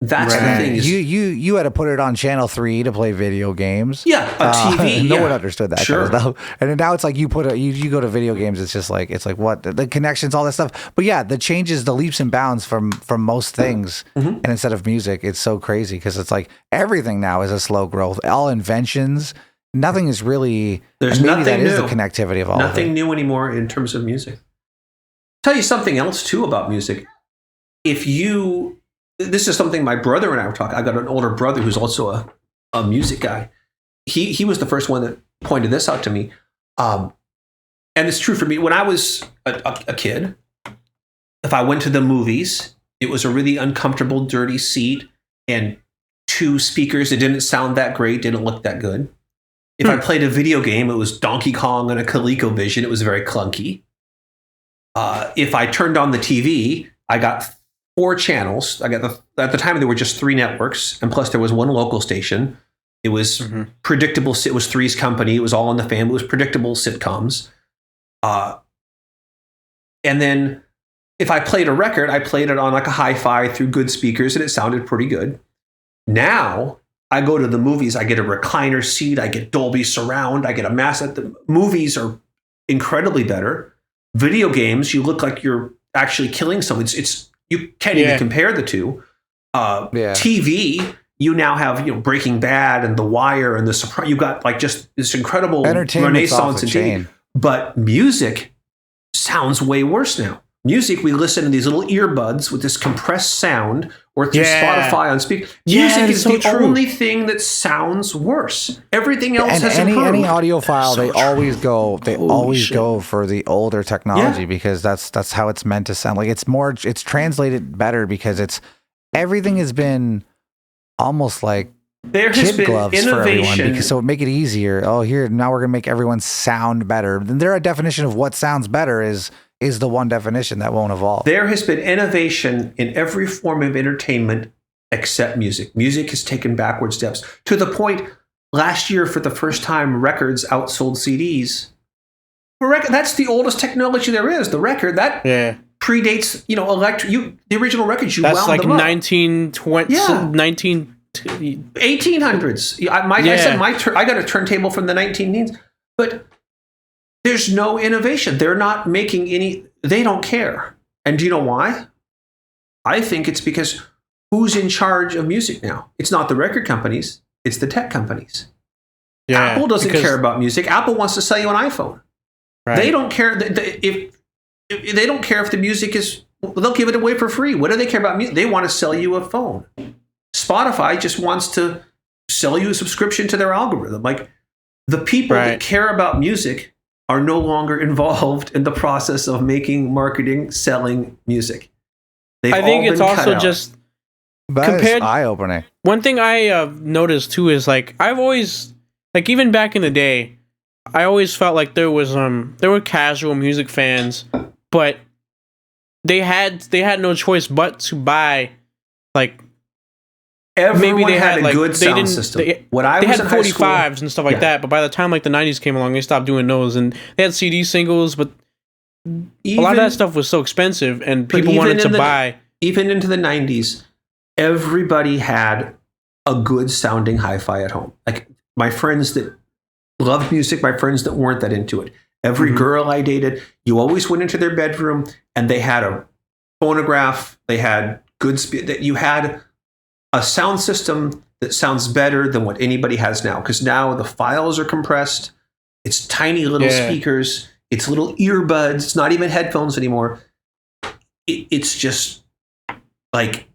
That's the thing. You had to put it on channel 3 to play video games. Yeah, a TV. No one understood that Sure. kind of stuff. And then now it's like you put you go to video games. It's just like what the connections, all that stuff. But yeah, the changes, the leaps and bounds from most things. And instead of music, it's so crazy because it's like everything now is a slow growth. All inventions. Nothing is really. There's maybe nothing that new. is the connectivity of all. Nothing new anymore in terms of music. Tell you something else too about music. This is something my brother and I were talking. I got an older brother who's also a music guy. He was the first one that pointed this out to me. And it's true for me. When I was a kid, if I went to the movies, it was a really uncomfortable, dirty seat and 2 speakers that didn't sound that great, didn't look that good. If I played a video game, it was Donkey Kong and a ColecoVision. It was very clunky. If I turned on the TV, I got 4 channels. I got at the time there were just 3 networks, and plus there was 1 local station. It was predictable. It was Three's Company. It was All in the Family. It was predictable sitcoms. And then if I played a record, I played it on like a hi-fi through good speakers, and it sounded pretty good. Now I go to the movies. I get a recliner seat. I get Dolby Surround. I get a massive. The movies are incredibly better. Video games, you look like you're actually killing someone. You can't even compare the two. TV, you now have Breaking Bad and The Wire and The Sopranos. You've got like just this incredible renaissance in TV. But music sounds way worse now. Music, we listen to these little earbuds with this compressed sound or through Spotify on speaker. Music is the only thing that sounds worse. Everything else has improved. Any audiophile, they always go for the older technology because that's how it's meant to sound. Like it's translated better because everything has been almost like there has been gloves innovation. For everyone so it make it easier. Oh, here now we're gonna make everyone sound better. Then their definition of what sounds better is the one definition that won't evolve. There has been innovation in every form of entertainment except music. Music has taken backward steps to the point last year, for the first time, records outsold CDs. That's the oldest technology there is. The record that predates, the original records. That's wound like them up. 1920, 1800s. I said I got a turntable from the 1910s, but there's no innovation. They're not making any. They don't care. And do you know why? I think it's because who's in charge of music now? It's not the record companies. It's the tech companies. Yeah, Apple doesn't care about music. Apple wants to sell you an iPhone. Right. They don't care if they don't care if the music is. They'll give it away for free. What do they care about music? They want to sell you a phone. Spotify just wants to sell you a subscription to their algorithm. Like the people that care about music are no longer involved in the process of making, marketing, selling music. I think it's also just compared. Eye-opening. One thing I noticed too is like I've always even back in the day, I always felt like there were casual music fans, but they had no choice but to buy Everyone maybe they had a good sound system. They had 45s and stuff like that, but by the time the 90s came along, they stopped doing those, and they had CD singles, but a lot of that stuff was so expensive, and people wanted to buy. Even into the 90s, everybody had a good sounding hi-fi at home. Like my friends that loved music, my friends that weren't that into it. Every girl I dated, you always went into their bedroom, and they had a phonograph. They had good speed. That you had a sound system that sounds better than what anybody has now. Because now the files are compressed. It's tiny little speakers. It's little earbuds. It's not even headphones anymore. It's just like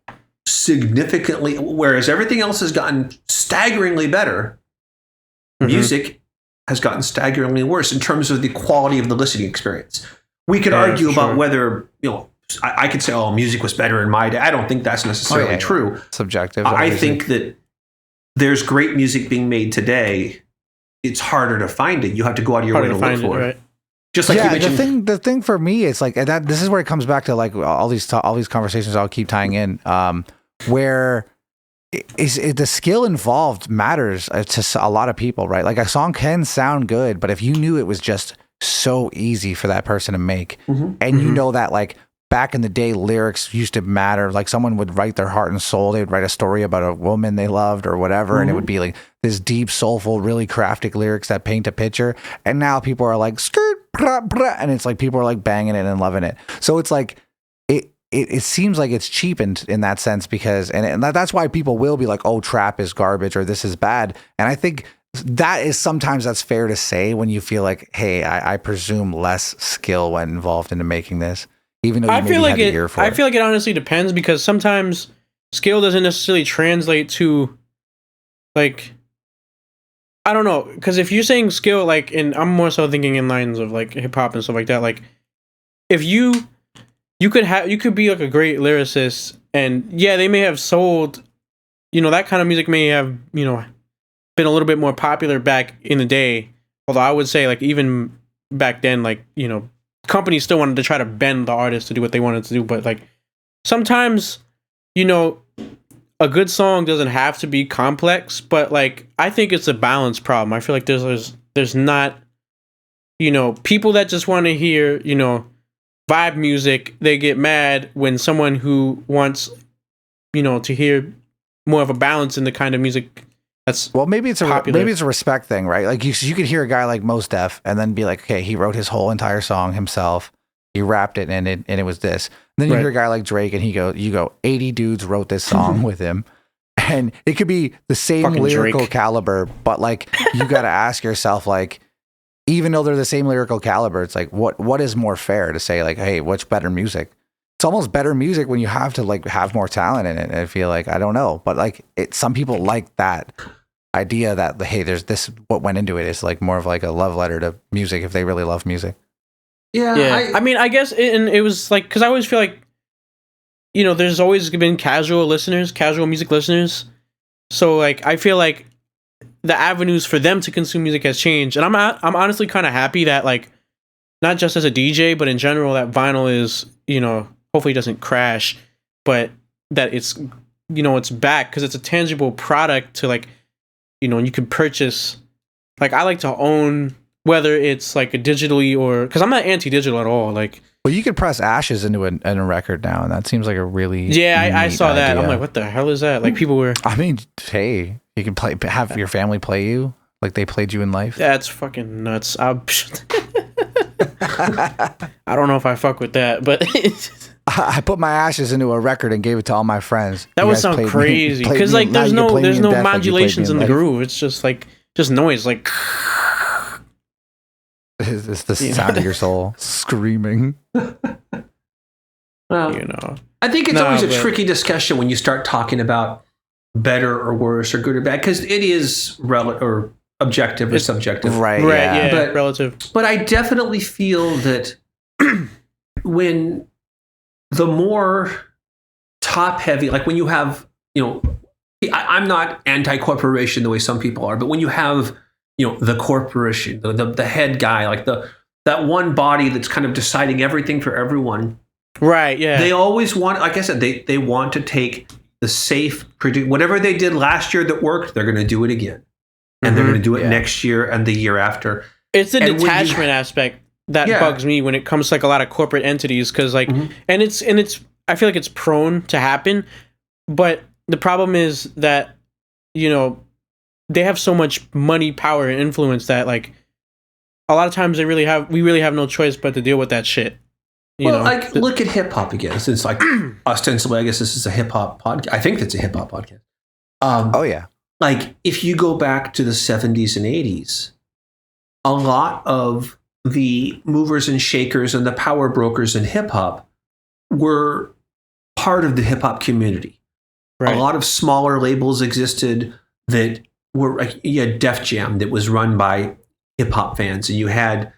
significantly, whereas everything else has gotten staggeringly better, music has gotten staggeringly worse in terms of the quality of the listening experience. We could argue about whether, I could say, oh, music was better in my day. I don't think that's necessarily true. Subjective. I think that there's great music being made today. It's harder to find it. You have to go out of your way to look for it. Just like you mentioned. The thing for me, it's like that. This is where it comes back to like all these conversations I'll keep tying in, where the skill involved matters to a lot of people, right? Like a song can sound good, but if you knew it was just so easy for that person to make, and you know that like back in the day, lyrics used to matter. Like someone would write their heart and soul. They would write a story about a woman they loved or whatever. And it would be like this deep, soulful, really crafty lyrics that paint a picture. And now people are like, skirt, blah, blah, and it's like people are like banging it and loving it. So it's like, it seems like it's cheapened in that sense because, and that's why people will be like, oh, trap is garbage or this is bad. And I think that is sometimes that's fair to say when you feel like, hey, I presume less skill went involved into making this, even though you maybe had the ear for it. I feel like it honestly depends because sometimes skill doesn't necessarily translate to, like, I don't know, because if you're saying skill, like, and I'm more so thinking in lines of like hip hop and stuff like that, like, if you could be like a great lyricist, and yeah, they may have sold, that kind of music may have, been a little bit more popular back in the day. Although I would say, like, even back then, like, companies still wanted to try to bend the artist to do what they wanted to do. But like, sometimes, a good song doesn't have to be complex. But like, I think it's a balance problem. I feel like there's not, people that just want to hear, vibe music. They get mad when someone who wants, to hear more of a balance in the kind of music. Maybe it's a respect thing, right? Like you could hear a guy like Mos Def and then be like, okay, he wrote his whole entire song himself. He rapped it and it was this. And then you hear a guy like Drake and you go, 80 dudes wrote this song with him. And it could be the same fucking lyrical Drake caliber, but like you got to ask yourself, like, even though they're the same lyrical caliber, it's like, what is more fair to say, like, hey, what's better music? It's almost better music when you have to like have more talent in it. And I feel like, I don't know, but like some people like that idea that, hey, there's this, what went into it is like more of like a love letter to music if they really love music. Yeah. I mean, I guess it was like, because I always feel like, there's always been casual music listeners. So like, I feel like the avenues for them to consume music has changed. And I'm honestly kind of happy that, like, not just as a DJ, but in general, that vinyl is, hopefully doesn't crash, but that it's, it's back because it's a tangible product to, like, you can purchase. Like, I like to own, whether it's like a digitally or, because I'm not anti-digital at all. Like, well, you could press ashes into a record now, and that seems like a really I saw that. idea. I'm like, what the hell is that? Like, people were. I mean, hey, you can have your family play you like they played you in life. That's fucking nuts. I don't know if I fuck with that, but I put my ashes into a record and gave it to all my friends. That would sound crazy because like there's no modulations in the groove. It's just like noise. Like it's the sound of your soul screaming. Well, I think it's always a tricky discussion when you start talking about better or worse or good or bad, because it is or objective or subjective, right? Yeah, but relative. But I definitely feel that when the more top heavy, like when you have, I'm not anti-corporation the way some people are, but when you have, the corporation, the head guy, like that one body that's kind of deciding everything for everyone. Right. Yeah. They always want, like I said, they want to take the safe, whatever they did last year that worked, they're going to do it again. And they're going to do it next year and the year after. It's the detachment aspect that bugs me when it comes to like a lot of corporate entities. Cause like, and it's, I feel like it's prone to happen, but the problem is that, they have so much money, power, and influence that like a lot of times we really have no choice but to deal with that shit. Like look at hip hop again. Since like ostensibly, I guess this is a hip hop podcast. I think it's a hip hop podcast. Oh yeah. Like if you go back to the 70s and 80s, a lot of the movers and shakers and the power brokers in hip hop were part of the hip hop community. Right. A lot of smaller labels existed that were, you had Def Jam that was run by hip hop fans, and you had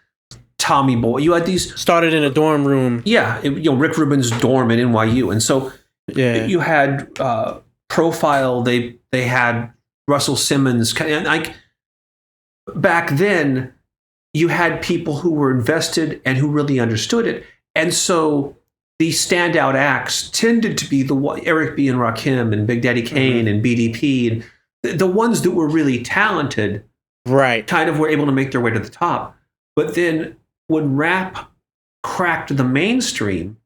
Tommy Boy. You had these started in a dorm room. Yeah, Rick Rubin's dorm at NYU, and so you had Profile. They had Russell Simmons, and like back then, you had people who were invested and who really understood it, and so the standout acts tended to be Eric B. and Rakim and Big Daddy Kane and BDP, and the ones that were really talented, right, kind of were able to make their way to the top. But then when rap cracked the mainstream,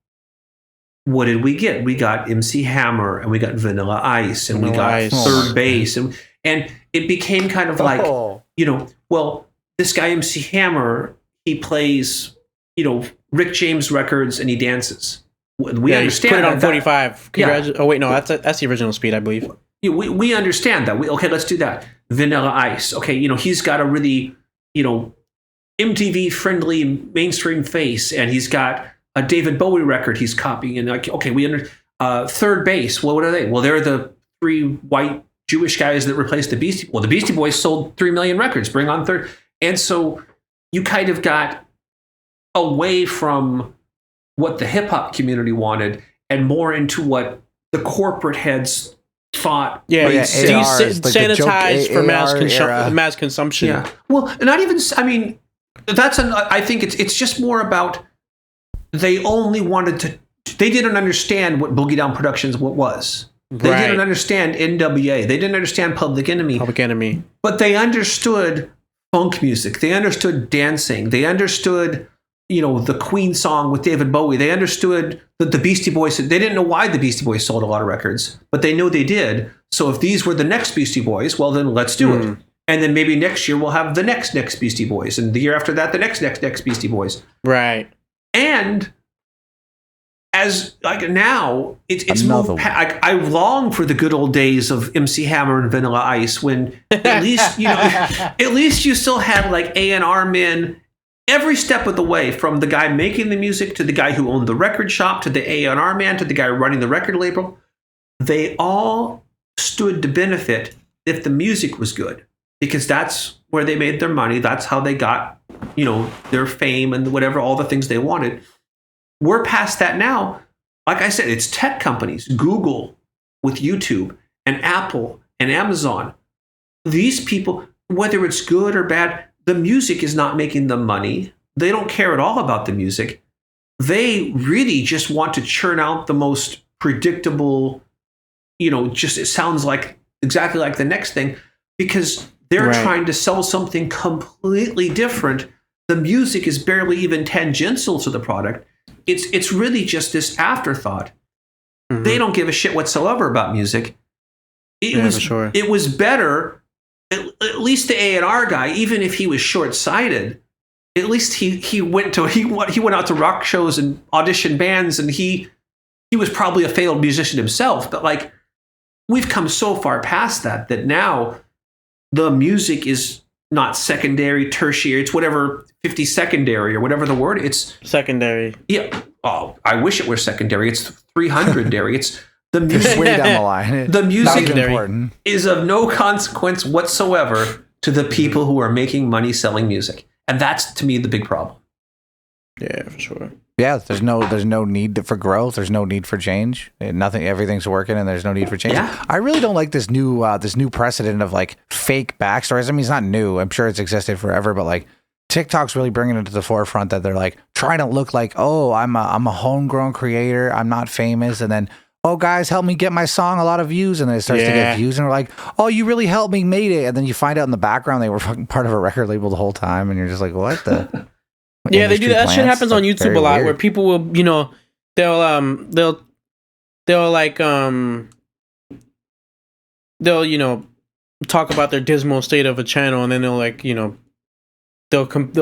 what did we get? We got MC Hammer, and we got Vanilla Ice, and we got Third Base, and it became kind of like, well, this guy MC Hammer, he plays, Rick James records, and he dances. We understand. Put it on 45. Oh wait, no, that's the original speed, I believe. We understand that. Okay, let's do that. Vanilla Ice. Okay, he's got a really, MTV friendly mainstream face, and he's got a David Bowie record he's copying. And Third Base. Well, what are they? Well, they're the 3 white Jewish guys that replaced the Beastie. Well, the Beastie Boys sold 3 million records. Bring on Third. And so you kind of got away from what the hip hop community wanted and more into what the corporate heads thought. Sanitized for mass consumption. Yeah. Well, not even. I mean, I think it's just more about they only wanted to. They didn't understand what Boogie Down Productions was. They didn't understand NWA. They didn't understand Public Enemy. But they understood funk music. They understood dancing. They understood, the Queen song with David Bowie. They understood that the Beastie Boys. They didn't know why the Beastie Boys sold a lot of records, but they knew they did. So if these were the next Beastie Boys, well, then let's do it. And then maybe next year we'll have the next Beastie Boys, and the year after that the next Beastie Boys. Right. And as like now, it's moved. I long for the good old days of MC Hammer and Vanilla Ice, when at least at least you still had like A&R men every step of the way, from the guy making the music to the guy who owned the record shop to the A&R man to the guy running the record label. They all stood to benefit if the music was good, because that's where they made their money. That's how they got their fame and whatever, all the things they wanted. We're past that now. Like I said, it's tech companies, Google with YouTube, and Apple and Amazon. These people, whether it's good or bad, the music is not making them money. They don't care at all about the music. They really just want to churn out the most predictable, just it sounds like exactly like the next thing, because they're trying to sell something completely different. The music is barely even tangential to the product. It's really just this afterthought. Mm-hmm. They don't give a shit whatsoever about music. It was better. At least the A&R guy, even if he was short-sighted, at least he went out to rock shows and audition bands, and he was probably a failed musician himself. But like, we've come so far past that now the music is not secondary, tertiary. It's whatever, 50 secondary or whatever the word. It's secondary. Yeah. Oh, I wish it were secondary. It's 300-dary. It's the music way down the line. The music is of no consequence whatsoever to the people who are making money selling music, and that's to me the big problem. Yeah, for sure. Yeah, there's no need for growth. There's no need for change. Nothing. Everything's working, and there's no need for change. Yeah. I really don't like this new precedent of like fake backstories. I mean, it's not new. I'm sure it's existed forever, but like TikTok's really bringing it to the forefront that they're like trying to look like, oh, I'm a homegrown creator. I'm not famous, and then, oh, guys, help me get my song a lot of views, and then it starts to get views, and we're like, oh, you really helped me, made it, and then you find out in the background they were fucking part of a record label the whole time, and you're just like, what the. Yeah, they do that. That shit happens on YouTube a lot, where people will, they'll talk about their dismal state of a channel, and then they'll like, they'll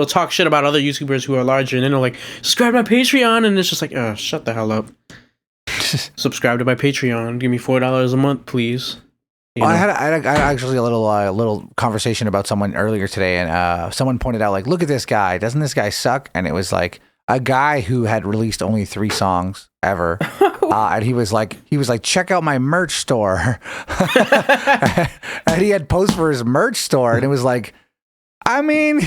talk shit about other YouTubers who are larger, and then they'll like, subscribe to my Patreon, and it's just like, oh, shut the hell up. Subscribe to my Patreon. Give me $4 a month, please. I had actually a little conversation about someone earlier today, and someone pointed out, like, look at this guy. Doesn't this guy suck? And it was like a guy who had released only 3 songs ever, and he was like, check out my merch store, and he had posts for his merch store, and it was like, I mean,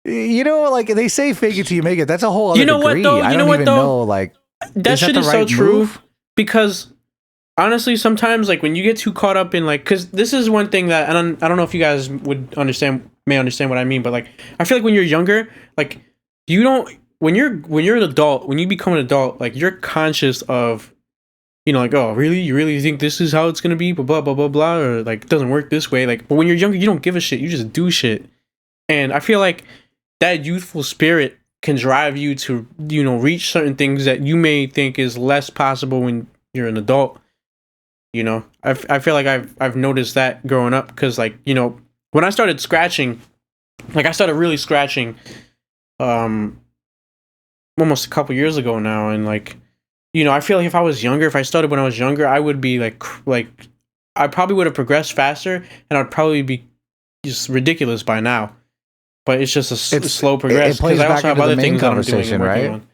like they say, fake it till you make it. That's a whole other degree. What though? I don't even know, like, that shit is so true, because honestly, sometimes like when you get too caught up in like, because this is one thing that I don't know if you guys may understand what I mean, but like I feel like when you're younger, like you don't, when you're an adult, when you become an adult, like you're conscious of, like, oh really, you really think this is how it's gonna be, blah blah blah blah blah, or like it doesn't work this way, like. But when you're younger, you don't give a shit, you just do shit, and I feel like that youthful spirit can drive you to, reach certain things that you may think is less possible when you're an adult. I feel like I've noticed that growing up, because like, when I started scratching, like I started really scratching almost a couple years ago now, and like, I feel like if I started when I was younger, I would be like I probably would have progressed faster, and I'd probably be just ridiculous by now. But it's just a slow progress, because I also have other things that I'm doing and working on.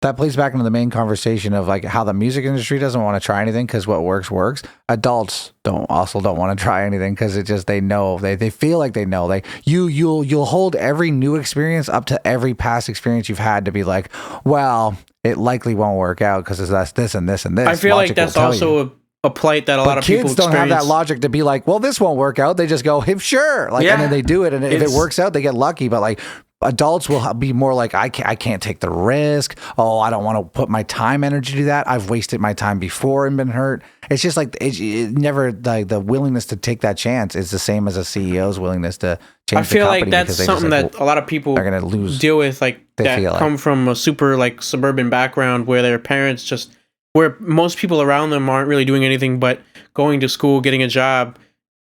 That plays back into the main conversation of like how the music industry doesn't want to try anything because what works. Adults don't want to try anything because they know, they feel like they know. Like you'll hold every new experience up to every past experience you've had to be like, well, it likely won't work out because that's this and this and this. I feel like that's also a plight that a lot of people kids don't experience. have that logic to be like, well, this won't work out. They just go, hey, sure, like, and then they do it, and if it works out, they get lucky. But like, adults will be more like, I can't take the risk. Oh, I don't want to put my time, energy to that. I've wasted my time before and been hurt. It's just like it never, like the willingness to take that chance is the same as a CEO's willingness to change the company. I feel like that's something that a lot of people are going to deal with, like that come from a super like suburban background where their parents where most people around them aren't really doing anything but going to school, getting a job,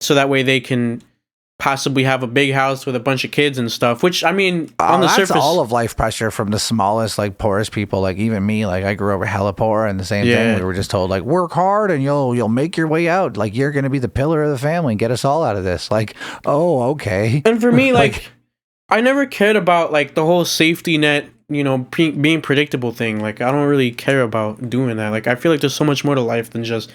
so that way they can possibly have a big house with a bunch of kids and stuff, which I mean, on the surface, all of life pressure from the smallest, like poorest people, like even me, like I grew up hella poor, and the same thing. We were just told like, work hard and you'll make your way out. Like you're going to be the pillar of the family and get us all out of this. Like, oh, okay. And for me, like I never cared about like the whole safety net, being predictable thing. Like I don't really care about doing that. Like I feel like there's so much more to life than just,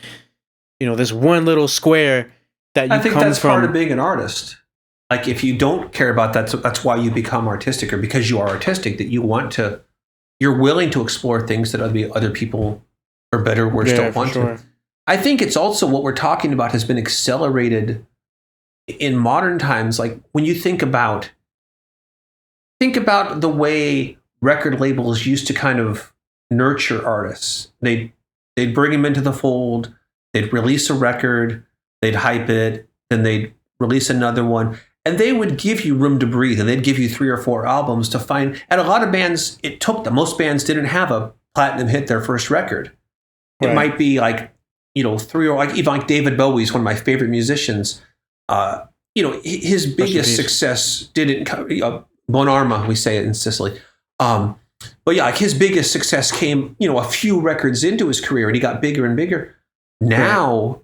this one little square that you I think that's part of being an artist. Like if you don't care about that, that's why you become artistic, or because you are artistic, that you're willing to explore things that other people are better or worse don't want to. I think it's also what we're talking about has been accelerated in modern times. Like when you think about the way record labels used to kind of nurture artists. They'd bring them into the fold. They'd release a record. They'd hype it. Then they'd release another one. And they would give you room to breathe. And they'd give you 3 or 4 albums to find. And a lot of bands, it took them. Most bands didn't have a platinum hit their first record. Right. It might be like, 3 or like even like David Bowie's one of my favorite musicians. His biggest success didn't come. Buon Arma, we say it in Sicily. But yeah, like his biggest success came, a few records into his career, and he got bigger and bigger. Now,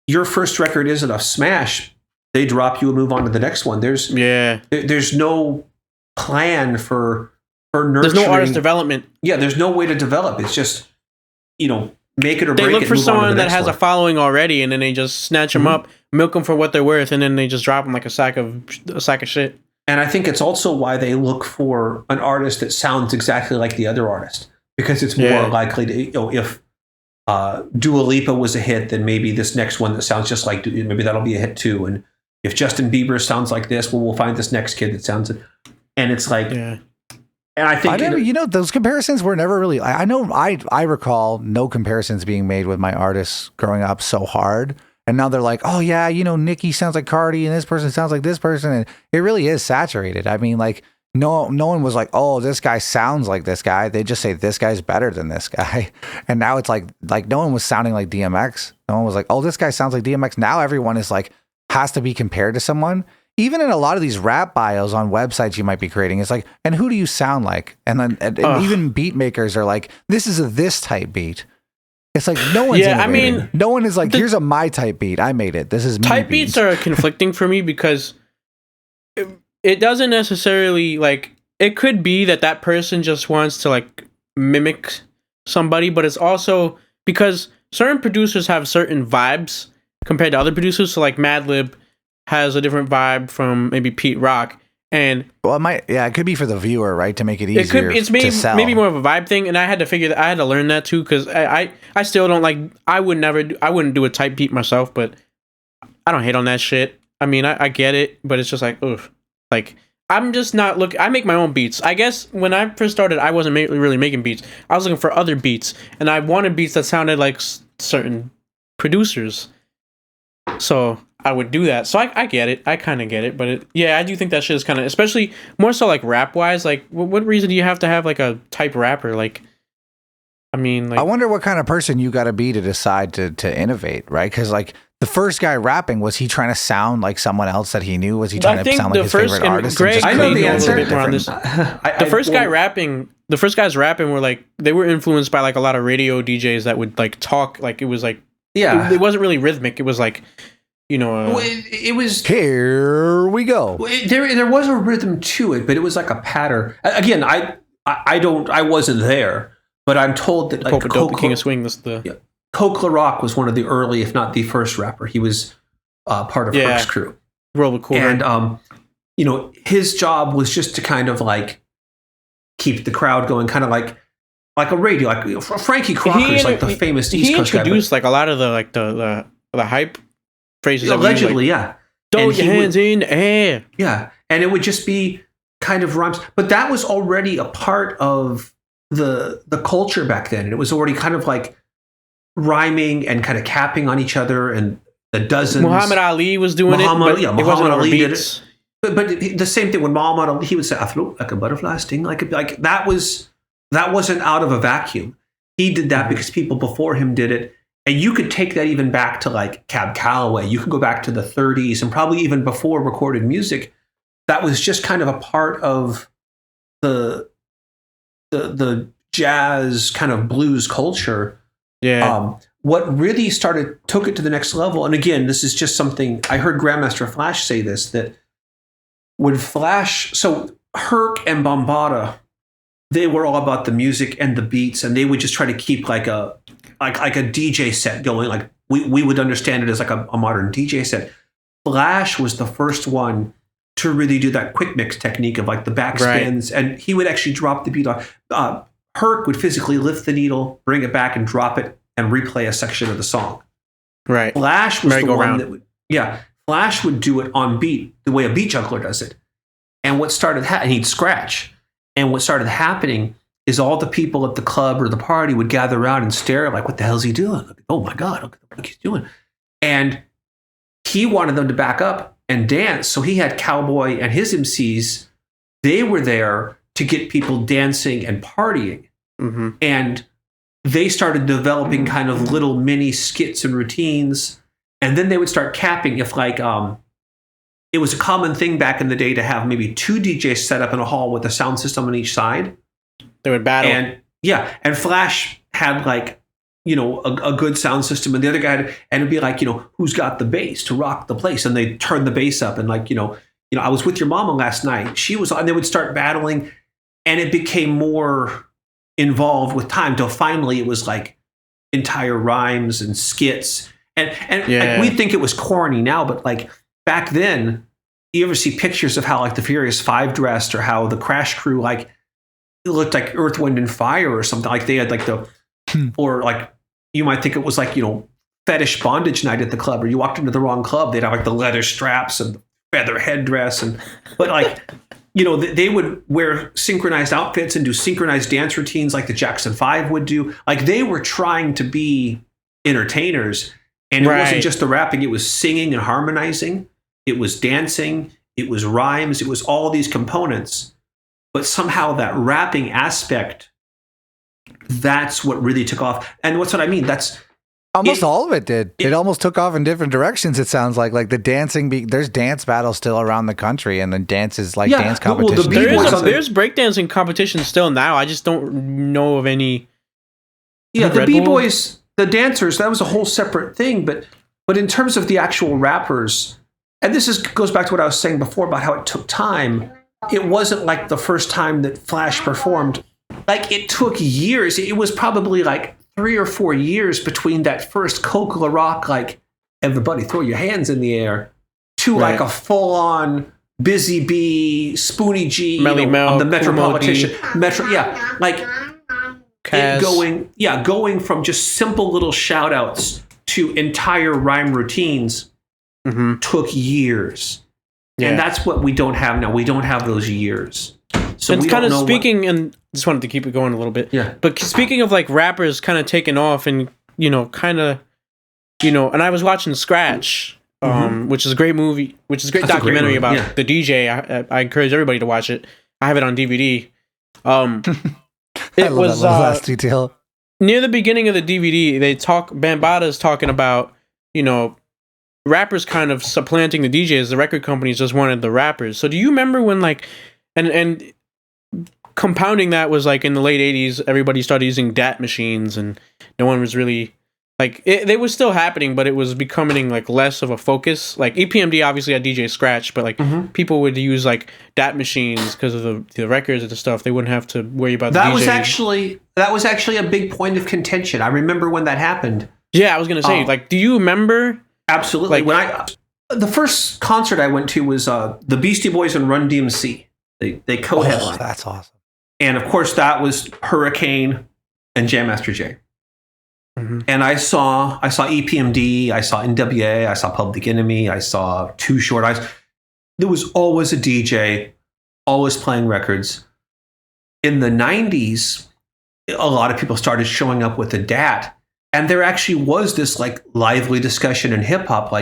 your first record isn't a smash. They drop you and move on to the next one. There's no plan for nurturing. There's no artist development. Yeah, there's no way to develop. It's just, make it or break it. They look for someone that has a following already, and then they just snatch them up, milk them for what they're worth, and then they just drop them like a sack of shit. And I think it's also why they look for an artist that sounds exactly like the other artist, because it's more likely to, if Dua Lipa was a hit, then maybe this next one that sounds just like, maybe that'll be a hit too. And if Justin Bieber sounds like this, well, we'll find this next kid that sounds, and it's like, and I think, those comparisons were never really, I recall no comparisons being made with my artists growing up so hard. And now they're like, oh yeah, Nicki sounds like Cardi and this person sounds like this person. And it really is saturated. I mean, like no one was like, oh, this guy sounds like this guy. They just say this guy's better than this guy. And now it's like no one was sounding like DMX. No one was like, oh, this guy sounds like DMX. Now everyone is like, has to be compared to someone. Even in a lot of these rap bios on websites you might be creating, it's like, and who do you sound like? And then and even beat makers are like, this is this type beat. It's like no one's innovating. No one is like, here's my type beat. I made it. This is me. Type beats are conflicting for me because it doesn't necessarily like, it could be that person just wants to like mimic somebody, but it's also because certain producers have certain vibes compared to other producers. So like Madlib has a different vibe from maybe Pete Rock. And it could be for the viewer, right? To make it easier. It's maybe more of a vibe thing, and I had to learn that too, because I still don't like. I wouldn't do a type beat myself, but I don't hate on that shit. I mean, I get it, but it's just like, ugh. Like I'm just not looking. I make my own beats. I guess when I first started, I wasn't really making beats. I was looking for other beats, and I wanted beats that sounded like certain producers. So I would do that. So I get it. I kind of get it. But yeah, I do think that shit is kind of, especially more so like rap wise. Like, what reason do you have to have like a type rapper? Like, I mean, like, I wonder what kind of person you got to be to decide to innovate, right? Because like the first guy rapping, was he trying to sound like someone else that he knew? Was he trying to sound like his favorite artist? Greg, I know the answer. The first guys rapping were like, they were influenced by like a lot of radio DJs that would like talk, like it was like, it wasn't really rhythmic. It was like, you know, it was, here we go. There was a rhythm to it, but it was like a pattern. Again, I wasn't there, but I'm told that like King of Swing, Coke LaRock was one of the early, if not the first rapper. He was part of Herc's crew. Really cool. And you know, his job was just to kind of like keep the crowd going, kind of like a radio, like Frankie Crocker's like the famous East Coast guy. He introduced like a lot of the like the hype phrases. Allegedly, like, throw your hands in the air. Yeah, and it would just be kind of rhymes, but that was already a part of the culture back then, and it was already kind of like rhyming and kind of capping on each other, and the dozens. Muhammad Ali was doing Muhammad Ali did it. But the same thing when Muhammad Ali, he would say, "I float like a butterfly, sting like that wasn't out of a vacuum. He did that because people before him did it, and you could take that even back to like Cab Calloway. You could go back to the 30s and probably even before recorded music. That was just kind of a part of the jazz kind of blues culture." Yeah. What really took it to the next level, and again, this is just something I heard Grandmaster Flash say this, that when Flash, so Herc and Bombada, they were all about the music and the beats, and they would just try to keep like a DJ set going, like we would understand it as like a modern DJ set. Flash was the first one to really do that quick mix technique of like the backspins, and he would actually drop the beat off. Herc would physically lift the needle, bring it back, and drop it, and replay a section of the song. Right. Flash was the one that would, Flash would do it on beat, the way a beat juggler does it. And what started and he'd scratch. And what started happening is all the people at the club or the party would gather around and stare like, what the hell's he doing? Oh my God, look what he's doing. And he wanted them to back up and dance. So he had Cowboy and his MCs. They were there to get people dancing and partying. Mm-hmm. And they started developing kind of little mini skits and routines. And then they would start capping if like, it was a common thing back in the day to have maybe 2 DJs set up in a hall with a sound system on each side. They would battle. And Flash had like, you know, a good sound system, and the other guy and it'd be like, you know, who's got the bass to rock the place? And they'd turn the bass up, and like, you know, I was with your mama last night. She was, and they would start battling. And it became more involved with time till finally it was like entire rhymes and skits. And like, we think it was corny now, but like back then, you ever see pictures of how like the Furious Five dressed, or how the Crash Crew, like it looked like Earth, Wind and Fire or something. Like they had like or like you might think it was like, you know, fetish bondage night at the club, or you walked into the wrong club. They'd have like the leather straps and the feather headdress, but like, you know, they would wear synchronized outfits and do synchronized dance routines like the Jackson 5 would do. Like they were trying to be entertainers, and it wasn't just the rapping, it was singing and harmonizing. It was dancing, it was rhymes, it was all these components. But somehow that rapping aspect, that's what really took off. And what's what I mean? That's almost all of it did. It almost took off in different directions. It sounds like the dancing. There's dance battles still around the country, and the dances like dance competitions. There's breakdancing competitions still now. I just don't know of any. Yeah, the b-boys, the dancers, that was a whole separate thing. But in terms of the actual rappers, and this goes back to what I was saying before about how it took time. It wasn't like the first time that Flash performed. Like it took years. It was probably like 3 or 4 years between that first Coke LaRock, like everybody throw your hands in the air, to like a full-on Busy Bee, Spoonie G, on the Metropolitan Metro, like it going from just simple little shout outs to entire rhyme routines took years. Yeah. And that's what we don't have now. We don't have those years. So it's kind of speaking, and just wanted to keep it going a little bit. Yeah. But speaking of like rappers kind of taking off and, you know, kind of, you know, and I was watching Scratch which is a great movie, which is a great That's a great documentary movie, about the DJ. I encourage everybody to watch it. I have it on DVD. It was that last detail. Near the beginning of the DVD. Bambaataa is talking about, rappers kind of supplanting the DJs. The record companies just wanted the rappers. So do you remember when and compounding that was in the late 80s, everybody started using DAT machines and no one was really they were still happening, but it was becoming less of a focus. EPMD obviously had DJ Scratch, but people would use DAT machines because of the records and the stuff. They wouldn't have to worry about that. The That was actually a big point of contention. I remember when that happened. Yeah, I was gonna say, do you remember? Absolutely. The first concert I went to was the Beastie Boys and Run DMC. They co-headlined. Oh, that's awesome. And of course, that was Hurricane and Jam Master Jay. Mm-hmm. And I saw EPMD, I saw NWA, I saw Public Enemy, I saw Too Short. There was always a DJ, always playing records. In the 90s, a lot of people started showing up with the DAT. And there actually was this lively discussion in hip hop,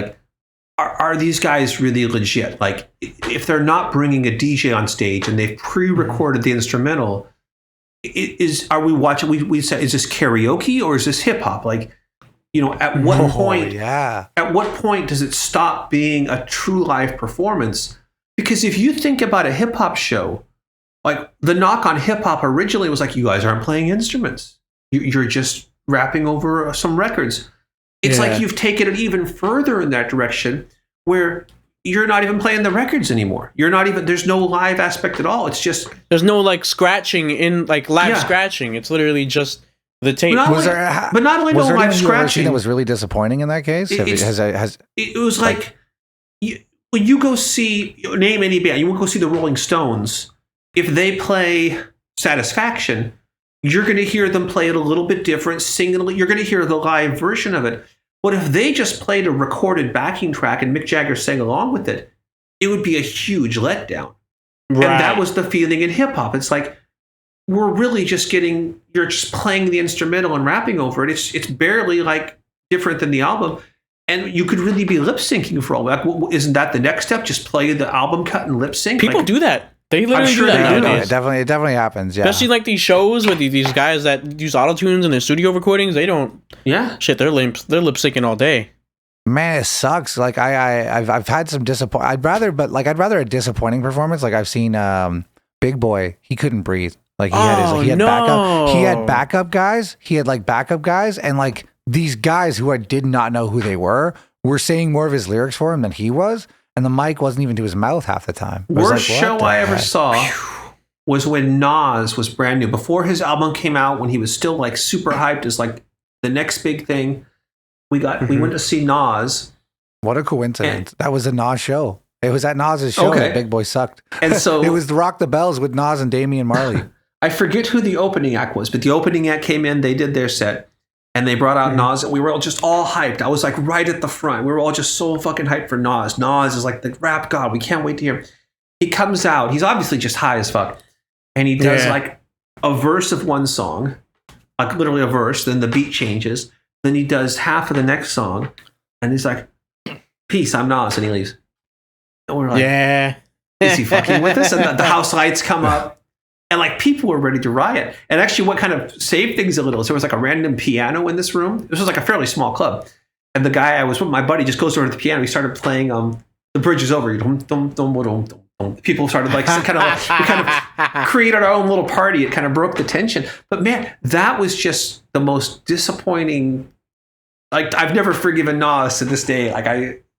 are these guys really legit? If they're not bringing a DJ on stage and they've pre-recorded the instrumental, are we watching? We said, is this karaoke or is this hip hop? At what point? Yeah. At what point does it stop being a true live performance? Because if you think about a hip hop show, the knock on hip hop originally was you guys aren't playing instruments. You're just rapping over some records. It's you've taken it even further in that direction where you're not even playing the records anymore. There's no live aspect at all. It's just, there's no scratching in live scratching. It's literally just the tape. But not only no live scratching. That was really disappointing in that case. It was when you go see, name any band, you want to go see the Rolling Stones. If they play Satisfaction, you're going to hear them play it a little bit different, singing. You're going to hear the live version of it. But if they just played a recorded backing track and Mick Jagger sang along with it, it would be a huge letdown. Right. And that was the feeling in hip hop. It's we're really just you're just playing the instrumental and rapping over it. It's barely different than the album. And you could really be lip syncing for all that. Isn't that the next step? Just play the album cut and lip sync? People do that. They literally do that nowadays. It definitely happens. Yeah, especially these shows with these guys that use autotunes in their studio recordings. They don't. Yeah, shit. They're lip syncing all day. Man, it sucks. I've had some disappoint. I'd rather a disappointing performance. I've seen Big Boy. He couldn't breathe. He had backup. He had backup guys. He had backup guys, and these guys who I did not know who they were saying more of his lyrics for him than he was. And the mic wasn't even to his mouth half the time. Worst show I ever saw was when Nas was brand new. Before his album came out, when he was still super hyped as the next big thing. We went to see Nas. What a coincidence. That was a Nas show. It was at Nas's show that Big Boy sucked. And so it was the Rock the Bells with Nas and Damian Marley. I forget who the opening act was, but the opening act came in, they did their set. And they brought out Nas, and we were all just all hyped. I was right at the front. We were all just so fucking hyped for Nas. Nas is the rap god. We can't wait to hear him. He comes out. He's obviously just high as fuck. And he does a verse of one song, literally a verse. Then the beat changes. Then he does half of the next song. And he's like, peace, I'm Nas. And he leaves. And we're yeah. Is he fucking with us? And the house lights come up. And people were ready to riot. And actually what kind of saved things a little is there was a random piano in this room. This was a fairly small club. And the guy I was with, my buddy, just goes over to the piano. He started playing The Bridge Is Over. People started we kind of created our own little party. It kind of broke the tension. But man, that was just the most disappointing. I've never forgiven Nas to this day.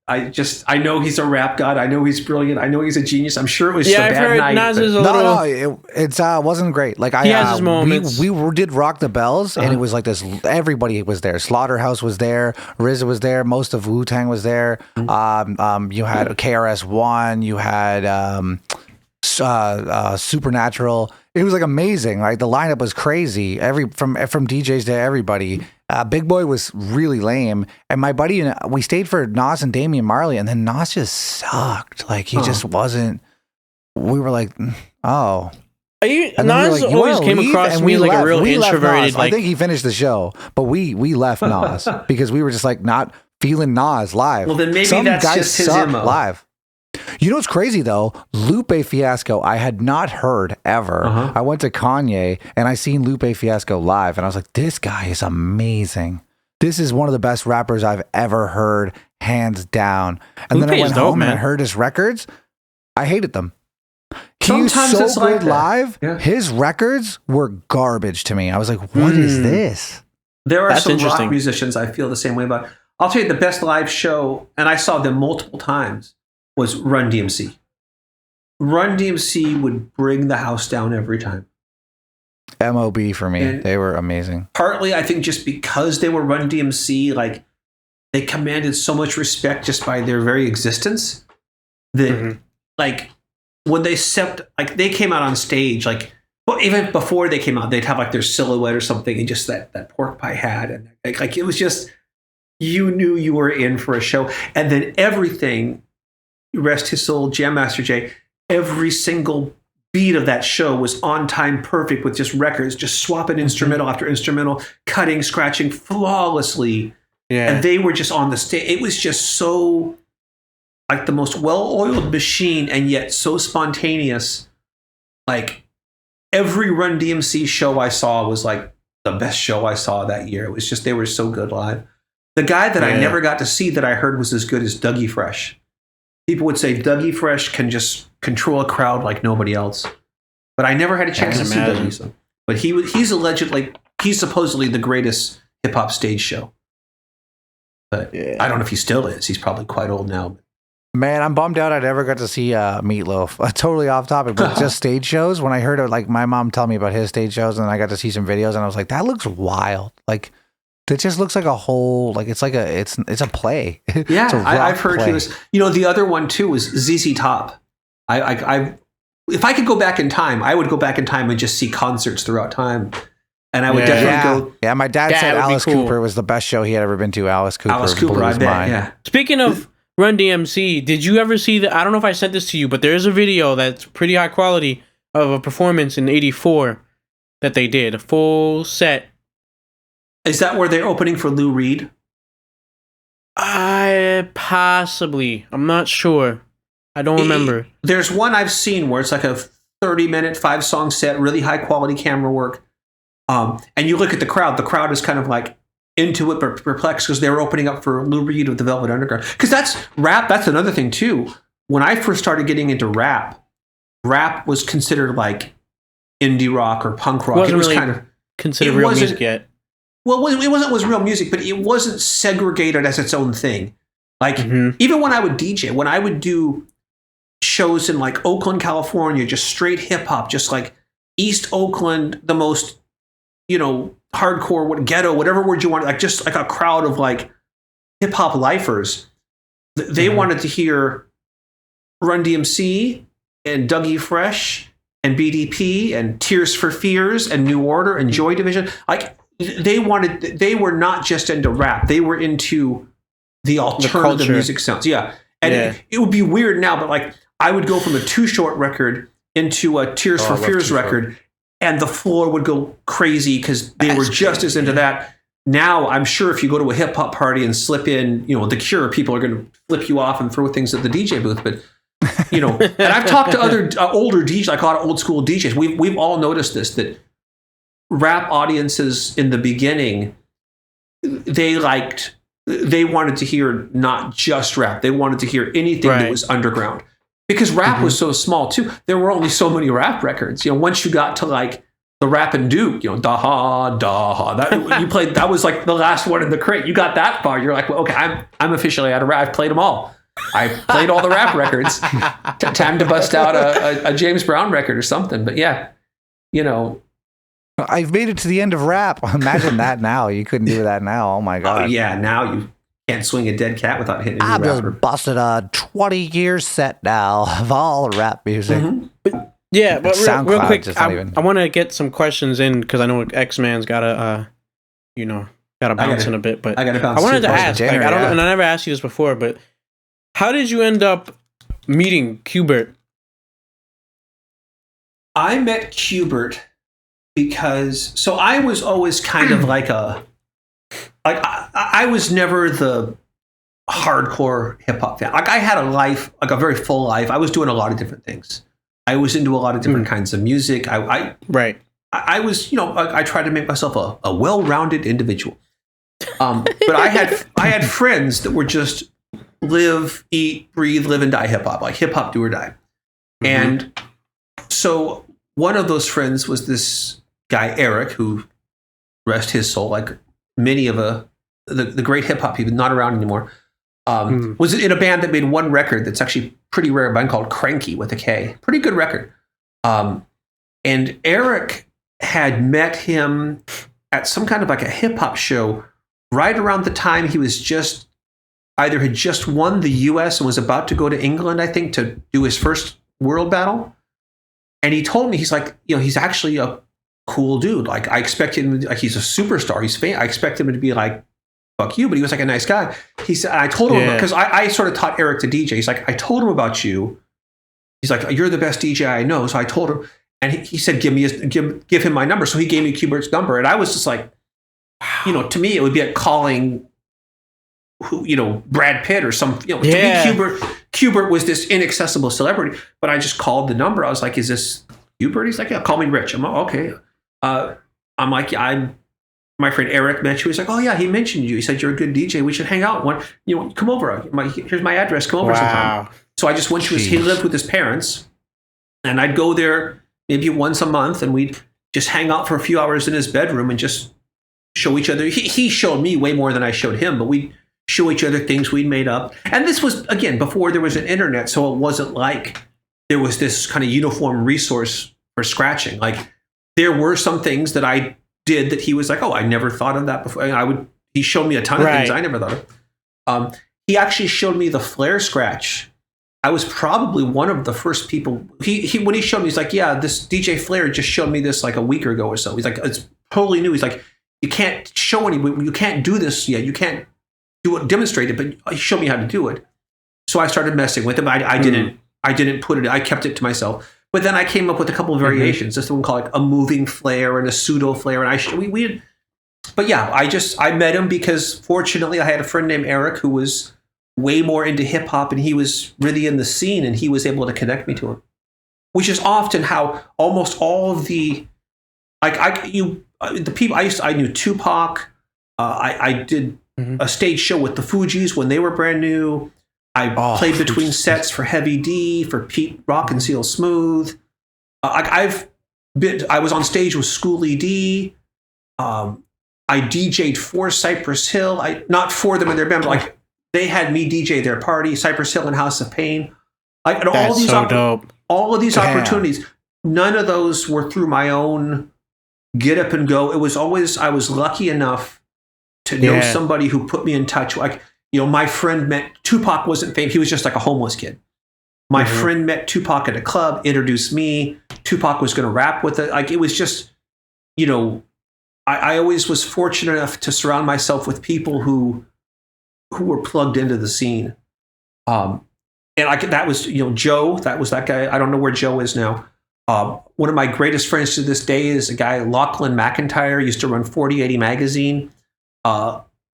I know he's a rap god. I know he's brilliant. I know he's a genius. I'm sure it was a bad night. Nas is a little... No, it wasn't great. He has his moments. We did Rock the Bells, and it was this. Everybody was there. Slaughterhouse was there. RZA was there. Most of Wu-Tang was there. You had KRS-One. You had Supernatural. It was amazing. The lineup was crazy. From DJs to everybody. Big Boy was really lame, and my buddy and we stayed for Nas and Damian Marley, and then Nas just sucked. He just wasn't. We were oh. Nas always came across to me like a real introverted. I think he finished the show, but we left Nas because we were just not feeling Nas live. Well, then maybe Some that's guys just his suck MO. live. You know what's crazy though? Lupe Fiasco, I had not heard ever. I went to Kanye and I seen Lupe Fiasco live, and I was like, this guy is amazing. This is one of the best rappers I've ever heard, hands down. And Lupe then I is went dope, home man. and I heard his records. I hated them. He Sometimes was it's so like good that. live. Yeah. His records were garbage to me. I was like, what is this? There are That's some rock interesting. musicians I feel the same way about. I'll tell you the best live show, and I saw them multiple times, was Run DMC. Run DMC would bring the house down every time. MOB for me. And- They were amazing. Partly, I think, just because they were Run DMC, like they commanded so much respect just by their very existence that, like, when they stepped, like they came out on stage, like, well, even before they came out, they'd have like their silhouette or something, and just that pork pie hat, and like it was just, you knew you were in for a show, and then everything, rest his soul, Jam Master Jay, every single beat of that show was on time, perfect, with just records, just swapping instrumental after instrumental, cutting, scratching flawlessly. Yeah. And they were just on the stage. It was just so like the most well-oiled machine, and yet so spontaneous. Like every Run DMC show I saw was like the best show I saw that year. It was just, they were so good live. The guy that I never got to see that I heard was as good as Dougie Fresh. People would say Dougie Fresh can just control a crowd like nobody else. But I never had a chance to see imagine. Dougie. So. But he's supposedly the greatest hip hop stage show. But I don't know if he still is. He's probably quite old now. Man, I'm bummed out I never got to see Meatloaf. Totally off topic, but just stage shows. When I heard it, like my mom tell me about his stage shows, and I got to see some videos, and I was like, that looks wild. Like that just looks like a whole, like it's a play. Yeah, It's a rock I've heard play. he was. You know, the other one too was ZZ Top. I if I could go back in time, I would go back in time and just see concerts throughout time, and I would definitely go. Yeah, my dad That said would be Alice cool. Cooper was the best show he had ever been to. Alice Cooper blew I his bet. mind. Yeah. Speaking of Run DMC, did you ever see I don't know if I sent this to you, but there is a video that's pretty high quality of a performance in '84 that they did, a full set. Is that where they're opening for Lou Reed? Possibly. I'm not sure. I don't remember. There's one I've seen where it's like a 30-minute 5-song set, really high quality camera work. And you look at the crowd. The crowd is kind of like into it, but perplexed because they were opening up for Lou Reed of the Velvet Underground. Because that's rap. That's another thing too. When I first started getting into rap was considered like indie rock or punk rock. Wasn't It was really kind of considered it real wasn't- music yet. well, it was real music, but it wasn't segregated as its own thing. Like even when I would DJ, when I would do shows in like Oakland, California, just straight hip hop, just like East Oakland, the most, hardcore, ghetto, whatever word you want, like just like a crowd of like hip hop lifers. They wanted to hear Run DMC and Dougie Fresh and BDP and Tears for Fears and New Order and Joy Division. Like they were not just into rap, they were into the alternative culture. music sounds. Yeah. And it would be weird now, but like I would go from a Too Short record into a Tears for Fears record, and the floor would go crazy because they were just as into that. Now, I'm sure if you go to a hip hop party and slip in, The Cure, people are going to flip you off and throw things at the DJ booth. But, and I've talked to other older DJs, like a lot of old school DJs. We've all noticed this, that rap audiences in the beginning, they wanted to hear not just rap. They wanted to hear anything that was underground. Because rap was so small too. There were only so many rap records. Once you got to like the Rappin' Duke, Daha Daha, that you played, that was like the last one in the crate. You got that far, you're like, well, okay, I'm officially out of rap. I've played them all. I played all the rap records. Time to bust out a James Brown record or something. But yeah, I've made it to the end of rap. Imagine that now. You couldn't do that now. Oh my god. yeah, now you can't swing a dead cat without hitting a I've new just rapper. busted a 20-year set now of all rap music. Yeah, but real SoundCloud, quick, just not even- I want to get some questions in because I know X-Man's gotta bounce in a bit. But I gotta bounce. I wanted too. to ask, January, and yeah. I never asked you this before, but how did you end up meeting Qbert? I met Qbert because I was always kind of like I was never the hardcore hip hop fan. Like I had a life, like a very full life. I was doing a lot of different things. I was into a lot of different kinds of music. I was, I tried to make myself a well-rounded individual. But I had friends that were just live, eat, breathe, live and die hip hop, like hip hop do or die. And so one of those friends was this guy, Eric, who rest his soul, like many of the great hip hop people, not around anymore, was in a band that made one record that's actually pretty rare, a band called Cranky with a K. Pretty good record. And Eric had met him at some kind of like a hip hop show right around the time he was had just won the US and was about to go to England, I think, to do his first world battle. And he told me, he's like, he's actually a cool dude. Like I expect him, like he's a superstar. He's famous. I expect him to be like, fuck you, but he was like a nice guy. He said, I told him, because I sort of taught Eric to DJ. He's like, I told him about you. He's like, you're the best DJ I know. So I told him, and he said, give him my number. So he gave me Q*bert's number. And I was just like, to me, it would be like calling, Brad Pitt or some, to me, Q*bert was this inaccessible celebrity, but I just called the number. I was like, is this Q*bert? He's like, yeah, call me Rich. I'm like, okay. I'm like, my friend Eric met you. He's like, oh yeah, he mentioned you. He said, you're a good DJ. We should hang out. Come over. Here's my address. Come over sometime. So I just went to he lived with his parents, and I'd go there maybe once a month, and we'd just hang out for a few hours in his bedroom and just show each other. He showed me way more than I showed him, but we'd show each other things we'd made up. And this was, again, before there was an internet, so it wasn't like there was this kind of uniform resource for scratching. Like there were some things that I did that he was like, oh, I never thought of that before. He showed me a ton of things I never thought of. He actually showed me the flare scratch. I was probably one of the first people. When he showed me, he's like, yeah, this DJ Flair just showed me this like a week ago or so. He's like, it's totally new. He's like, you can't show anyone, you can't do this yet. You can't demonstrate it, but he showed me how to do it. So I started messing with him. I didn't put it, I kept it to myself. But then I came up with a couple of variations. This one called like a moving flare and a pseudo flare. And but yeah, I met him because fortunately I had a friend named Eric who was way more into hip hop, and he was really in the scene, and he was able to connect me to him, which is often how almost all of the, the people I knew Tupac. I did a stage show with the Fugees when they were brand new. I played between sets for Heavy D, for Pete Rock and Seal Smooth. I was on stage with Schoolie D. I DJ'd for Cypress Hill. Not for them in their band, but like they had me DJ their party, Cypress Hill and House of Pain. Like all these dope. All of these opportunities, none of those were through my own get up and go. It was always, I was lucky enough to know somebody who put me in touch. Like, my friend met Tupac, wasn't famous. He was just like a homeless kid. My friend met Tupac at a club, introduced me. Tupac was going to rap with it. Like, it was just, I always was fortunate enough to surround myself with people who were plugged into the scene. And that was, Joe, that was that guy. I don't know where Joe is now. One of my greatest friends to this day is a guy, Lachlan McIntyre, used to run 4080 magazine.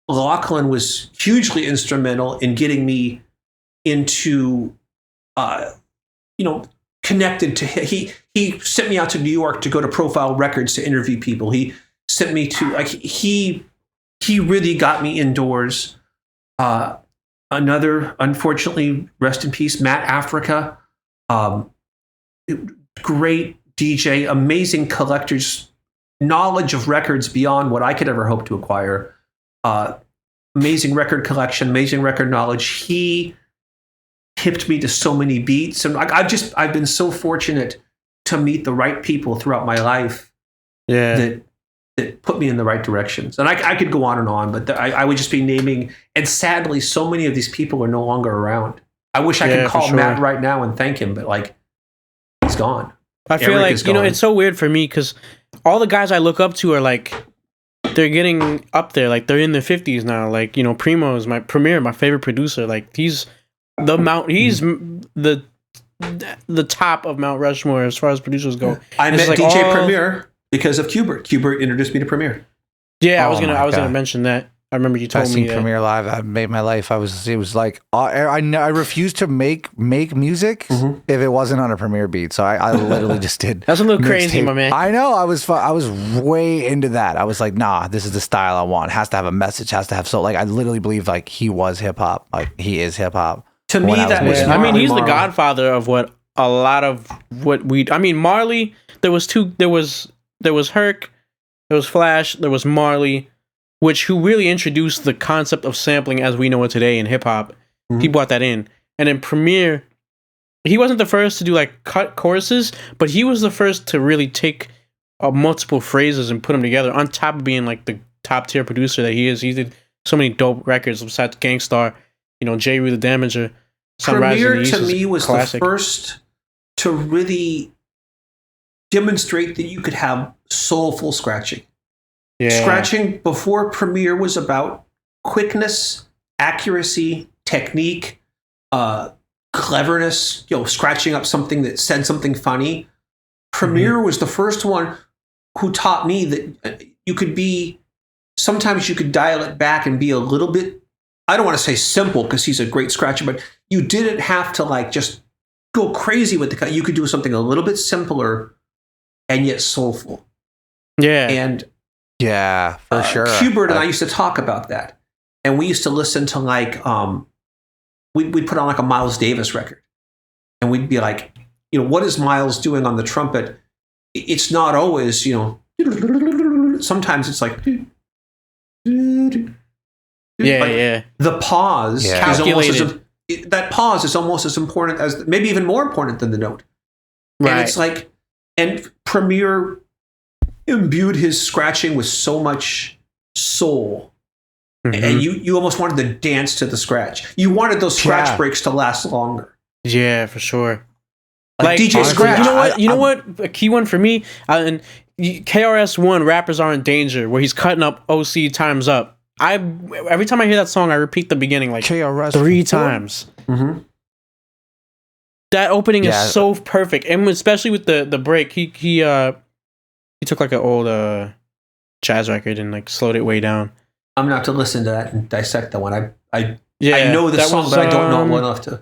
Lachlan was hugely instrumental in getting me into, connected to him. He sent me out to New York to go to Profile Records to interview people. He sent me to, he really got me indoors. Another, unfortunately, rest in peace, Matt Africa. Great DJ, amazing collector's knowledge of records beyond what I could ever hope to acquire. Amazing record collection, amazing record knowledge. He hipped me to so many beats, and I've been so fortunate to meet the right people throughout my life. That put me in the right directions. And I could go on, but I would just be naming. And sadly, so many of these people are no longer around. I wish I could call Matt right now and thank him, but he's gone. I feel like, it's so weird for me because all the guys I look up to are they're getting up there. Like they're in their 50s now. Like, Primo is my favorite producer. Like he's the top of Mount Rushmore as far as producers go. I met DJ Premier because of Q*bert. Q*bert introduced me to Premier. Yeah, I was gonna mention that. I remember you told I've me seen that. Premiere Live. I made my life. It was like I refused to make music if it wasn't on a Premiere beat. So I literally just did. That's a little crazy, mixtape. my man. I know. I was way into that. I was like, nah, this is the style I want. It has to have a message. Has to have I literally believe like he was hip hop. Like he is hip hop. To me, that was. I mean, he's the godfather of what a lot of what we. I mean, Marley. There was Herc. There was Flash. There was Marley. Who really introduced the concept of sampling as we know it today in hip hop. He brought that in. And in Premier, he wasn't the first to do like cut choruses, but he was the first to really take multiple phrases and put them together on top of being like the top tier producer that he is. He did so many dope records besides Gangstar, J. Rue the Damager. Sunrise Premier in the East to me was classic. the first to really demonstrate that you could have soulful scratching. Yeah. Scratching before Premiere was about quickness, accuracy, technique, cleverness, scratching up something that said something funny. Premiere was the first one who taught me that sometimes you could dial it back and be a little bit, I don't want to say simple because he's a great scratcher, but you didn't have to like just go crazy with the cut. You could do something a little bit simpler and yet soulful. Yeah. And yeah, for sure. Hubert and I used to talk about that. And we used to listen to like, we'd put on like a Miles Davis record. And we'd be like, what is Miles doing on the trumpet? It's not always, sometimes it's like, yeah. The pause is almost that pause is almost as important as, maybe even more important than the note. Right. And it's like, and Premiere imbued his scratching with so much soul. And you almost wanted to dance to the scratch. You wanted those scratch breaks to last longer. Yeah, for sure. Like DJ Scratch. You know what? A key one for me, and KRS-One, Rappers Are in Danger, where he's cutting up OC Time's Up. Every time I hear that song, I repeat the beginning like KRS 3 times. That opening is so perfect, and especially with the break, he took like an old jazz record and like slowed it way down. I'm gonna have to listen to that and dissect that one. I know the song, but I don't know it well enough to.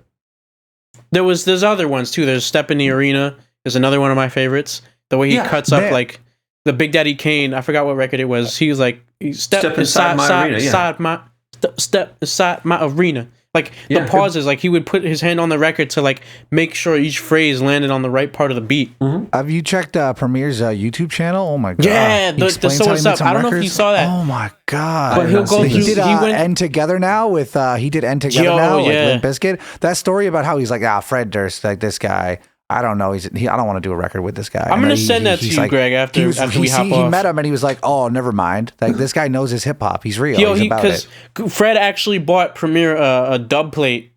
There's other ones too. There's Step in the Arena is another one of my favorites. The way he cuts up like the Big Daddy Kane. I forgot what record it was. He was like, step inside my arena. Step inside my arena. Like the pauses, like he would put his hand on the record to like make sure each phrase landed on the right part of the beat. Have you checked Premier's YouTube channel? Oh my god! Yeah, the So What's Up. I don't know if you saw that. Oh my god! But he'll go. He did End Together now with like Limp Bizkit. That story about how he's like, Fred Durst, like this guy. I don't know. I don't want to do a record with this guy. I'm gonna send that to you, Greg. After we hop off. He met him and he was like, "Oh, never mind. Like this guy knows his hip hop. He's real. He's about it." Fred actually bought Premiere a dub plate,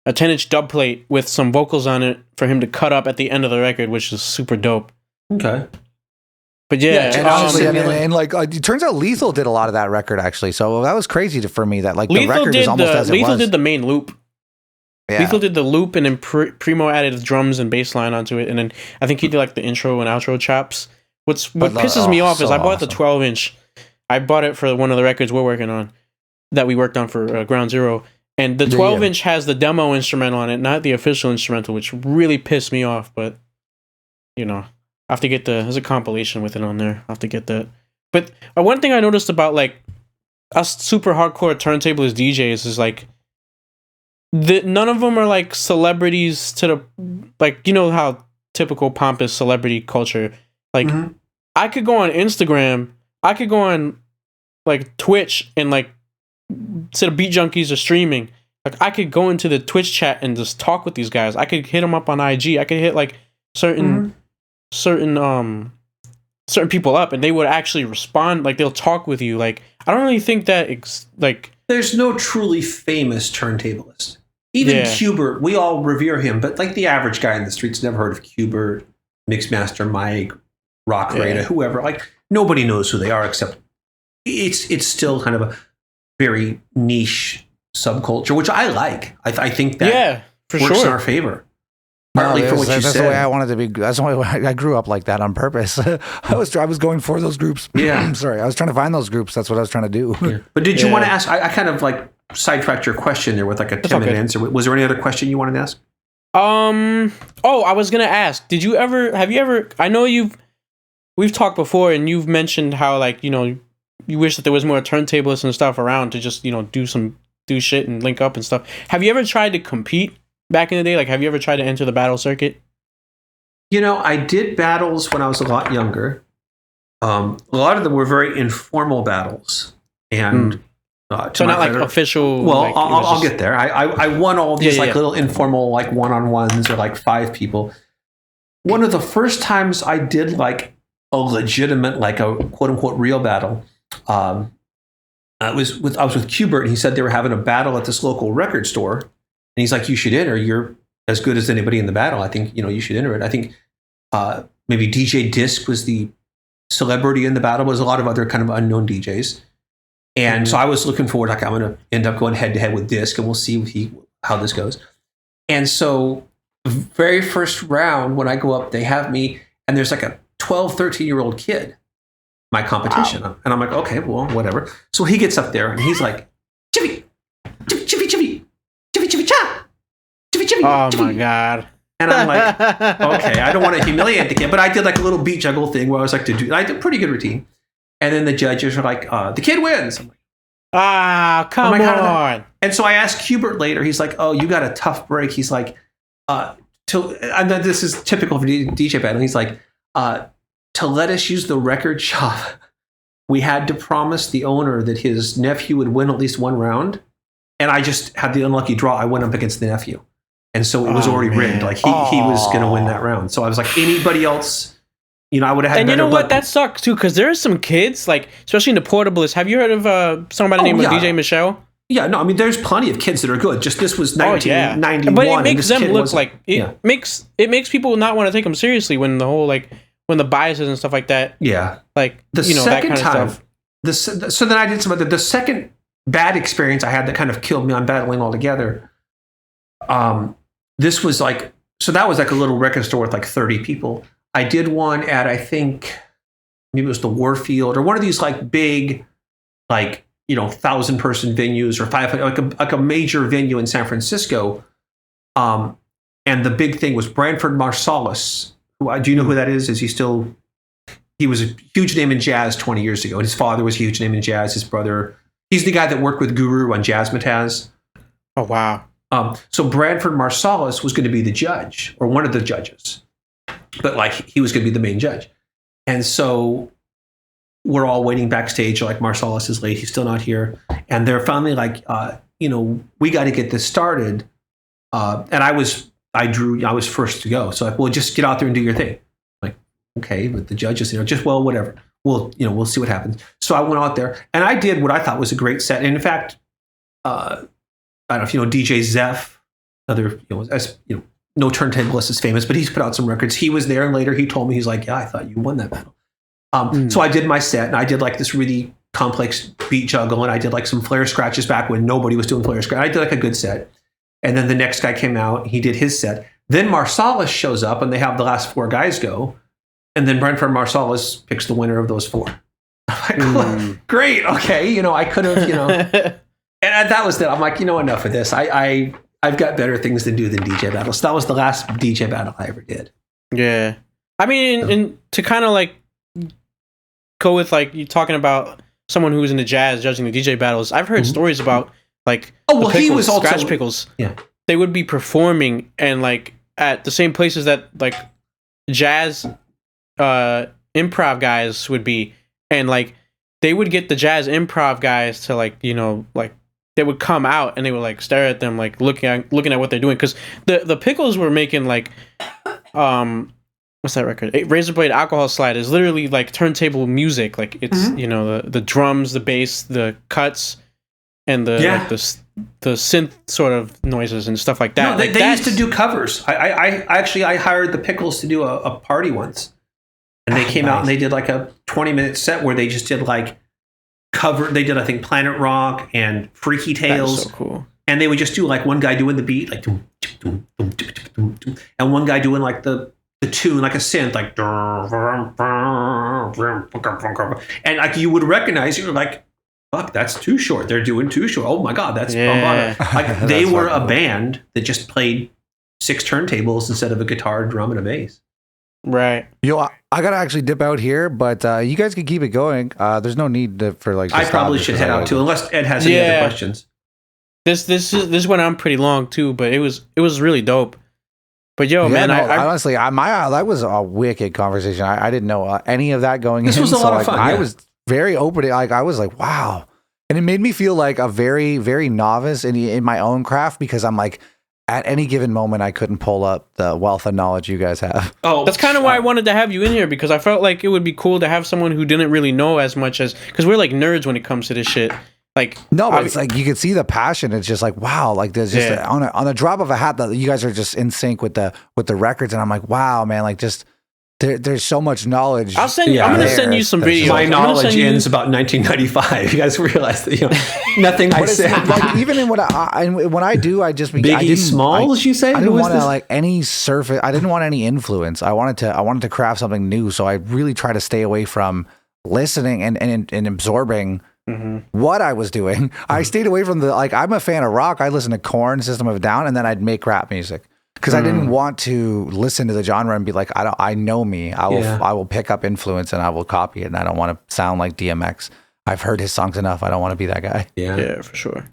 a 10-inch dub plate with some vocals on it for him to cut up at the end of the record, which is super dope. Okay. But and honestly, it turns out Lethal did a lot of that record actually. So that was crazy for me that like the record is almost as it was. Lethal did the main loop. Yeah. Lethal did the loop, and then Primo added the drums and bass line onto it, and then I think he did like the intro and outro chops. What pisses me off is I bought the 12-inch. I bought it for one of the records we worked on for Ground Zero, and the 12-inch has the demo instrumental on it, not the official instrumental, which really pissed me off. But I have to get there's a compilation with it on there. I have to get that. But one thing I noticed about like us super hardcore turntablist DJs is like, none of them are like celebrities to the like how typical pompous celebrity culture like I could go on Instagram, I could go on like Twitch and like instead of Beat Junkies are streaming, like I could go into the Twitch chat and just talk with these guys. I could hit them up on IG. I could hit like certain people up and they would actually respond, like they'll talk with you. Like I don't really think that there's no truly famous turntablist. Even Qbert, we all revere him, but like the average guy in the streets never heard of Qbert, Mixmaster Mike, Rock Rada, whoever. Like nobody knows who they are except it's still kind of a very niche subculture, which I like. I think that for works sure in our favor. partly for what you that's said. the way I wanted to be. That's why I grew up like that on purpose. I was going for those groups. Yeah. I'm sorry. I was trying to find those groups. That's what I was trying to do. Yeah. But did you want to ask? I kind of like sidetracked your question there with like a 10-minute answer. Was there any other question you wanted to ask? Oh, I was gonna ask. Have you ever? I know we've talked before, and you've mentioned how like you wish that there was more turntablists and stuff around to just do shit and link up and stuff. Have you ever tried to compete back in the day? Like, have you ever tried to enter the battle circuit? I did battles when I was a lot younger. A lot of them were very informal battles, and so not like official. Well, like, I'll get there. I won all these little informal like one-on-ones or like 5 people. One of the first times I did like a legitimate like a quote-unquote real battle. I was with Qbert, and he said they were having a battle at this local record store, and he's like, "You should enter. You're as good as anybody in the battle. I think you should enter it." I think maybe DJ Disc was the celebrity in the battle. There was a lot of other kind of unknown DJs, and so I was looking forward. Like, I'm going to end up going head to head with Disc, and we'll see how this goes. And so, very first round when I go up, they have me, and there's like a 12, 13-year-old kid. My competition. Wow. And I'm like, okay, well, whatever. So he gets up there and he's like, chippy, chippy, chippy, chippy, chippy, chippy, cha, chippy, chippy. Oh chippy. my God. And I'm like, okay, I don't want to humiliate the kid, but I did like a little beat juggle thing where I was like, I did a pretty good routine. And then the judges are like, the kid wins. I'm like, come on. And so I asked Qbert later, he's like, oh, you got a tough break. He's like, and then this is typical for DJ battle. He's like, to let us use the record shop, we had to promise the owner that his nephew would win at least one round. And I just had the unlucky draw. I went up against the nephew. And so it was already rigged. Like he was going to win that round. So I was like, anybody else, I would have had and better you know luck. what? That sucks too, because there's some kids, like, especially in the portablist. Have you heard of somebody named DJ Michelle? Yeah, no, I mean, there's plenty of kids that are good. Just this was 1991. But it makes them look like, it makes people not want to take them seriously when the whole, like, when the biases and stuff like that. Yeah. Like, the second that kind time, of stuff. So then I did some other, the second bad experience I had that kind of killed me on battling altogether. This was like, so that was like a little record store with like 30 people. I did one at, I think, maybe it was the Warfield or one of these like big, like, 1,000-person venues or 500, like a major venue in San Francisco. And the big thing was Branford Marsalis. Do you know who that is? He was a huge name in jazz 20 years ago. And his father was a huge name in jazz. His brother, he's the guy that worked with Guru on Jazzmatazz. Oh, wow. So Branford Marsalis was going to be the judge or one of the judges, but like he was going to be the main judge. And so we're all waiting backstage. Like, Marsalis is late. He's still not here. And they're finally like, we got to get this started. And I was first to go. So like, well, just get out there and do your thing. Like, okay, but the judges, just, well, whatever. We'll see what happens. So I went out there and I did what I thought was a great set. And in fact, I don't know if you know DJ Zeph, another, no turntablist is famous, but he's put out some records. He was there, and later he told me, he's like, yeah, I thought you won that battle. So I did my set, and I did like this really complex beat juggle, and I did like some flare scratches back when nobody was doing flare scratch. I did like a good set. And then the next guy came out, he did his set. Then Marsalis shows up, and they have the last 4 guys go. And then Branford Marsalis picks the winner of those 4. I'm like, well, great, okay, I could have, And that was it. I'm like, enough of this. I've got better things to do than DJ battles. So that was the last DJ battle I ever did. Yeah. I mean, and to kind of like go with like you talking about someone who was into jazz judging the DJ battles, I've heard stories about like he was also Scratch Pickles. Yeah. They would be performing and like at the same places that like jazz improv guys would be, and like they would get the jazz improv guys to like like they would come out and they would like stare at them like looking at what they're doing, because the Pickles were making like what's that record? Razorblade Alcohol Slide is literally like turntable music. Like it's the drums, the bass, the cuts, and the like the synth sort of noises and stuff like that. No, they used to do covers. I actually hired the Pickles to do a party once, and they came out and they did like a 20-minute set where they just did like cover. They did, I think, Planet Rock and Freaky Tales. That's so cool. And they would just do like one guy doing the beat, like doom, doom, and one guy doing like the tune like a synth, like, and like you would recognize, you're like, fuck, that's Too Short. They're doing Too Short. Oh my god, that's like they were a band that just played 6 turntables instead of a guitar, drum, and a bass. Right. Yo, I gotta actually dip out here, but you guys can keep it going. There's no need for like. I probably should head out too, unless Ed has any other questions. This went on pretty long too, but it was really dope. But yo, man, I honestly, that was a wicked conversation. I didn't know any of that going in. This was a lot of fun. I was very open. Like I was like, wow, and it made me feel like a very, very novice in my own craft, because I'm like, at any given moment, I couldn't pull up the wealth of knowledge you guys have. Oh, that's kind of why I wanted to have you in here, because I felt like it would be cool to have someone who didn't really know as much as, because we're like nerds when it comes to this shit. Like, no, but it's like you can see the passion. It's just like, wow, like there's just on the drop of a hat that you guys are just in sync with the records, and I'm like, wow, man, like just there's so much knowledge. I'll send you. I'm gonna send you some videos. My knowledge ends about 1995. You guys realize that nothing I said. Like even in when I do, I just Biggie Smalls. You say I didn't want to like any surface. I didn't want any influence. I wanted to craft something new. So I really try to stay away from listening and absorbing. What I was doing, I stayed away from I'm a fan of rock. I listen to Korn, System of a Down, and then I'd make rap music because I didn't want to listen to the genre and be like, I know me. I will pick up influence and I will copy it, and I don't want to sound like DMX. I've heard his songs enough. I don't want to be that guy. Yeah, for sure.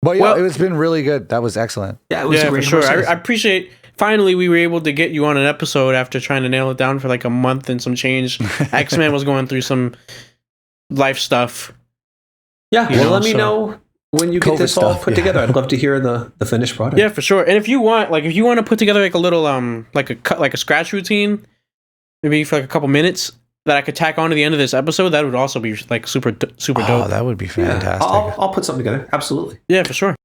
But yeah, it's been really good. That was excellent. Yeah, it was for sure. I appreciate. Finally, we were able to get you on an episode after trying to nail it down for like a month and some change. X-Man was going through some life stuff. Yeah, let me know when you get this all put together. I'd love to hear the finished product. Yeah, for sure. And if you want to put together like a little like a scratch routine, maybe for like a couple minutes that I could tack on to the end of this episode, that would also be like super dope. That would be fantastic. I'll put something together. Absolutely. Yeah, for sure.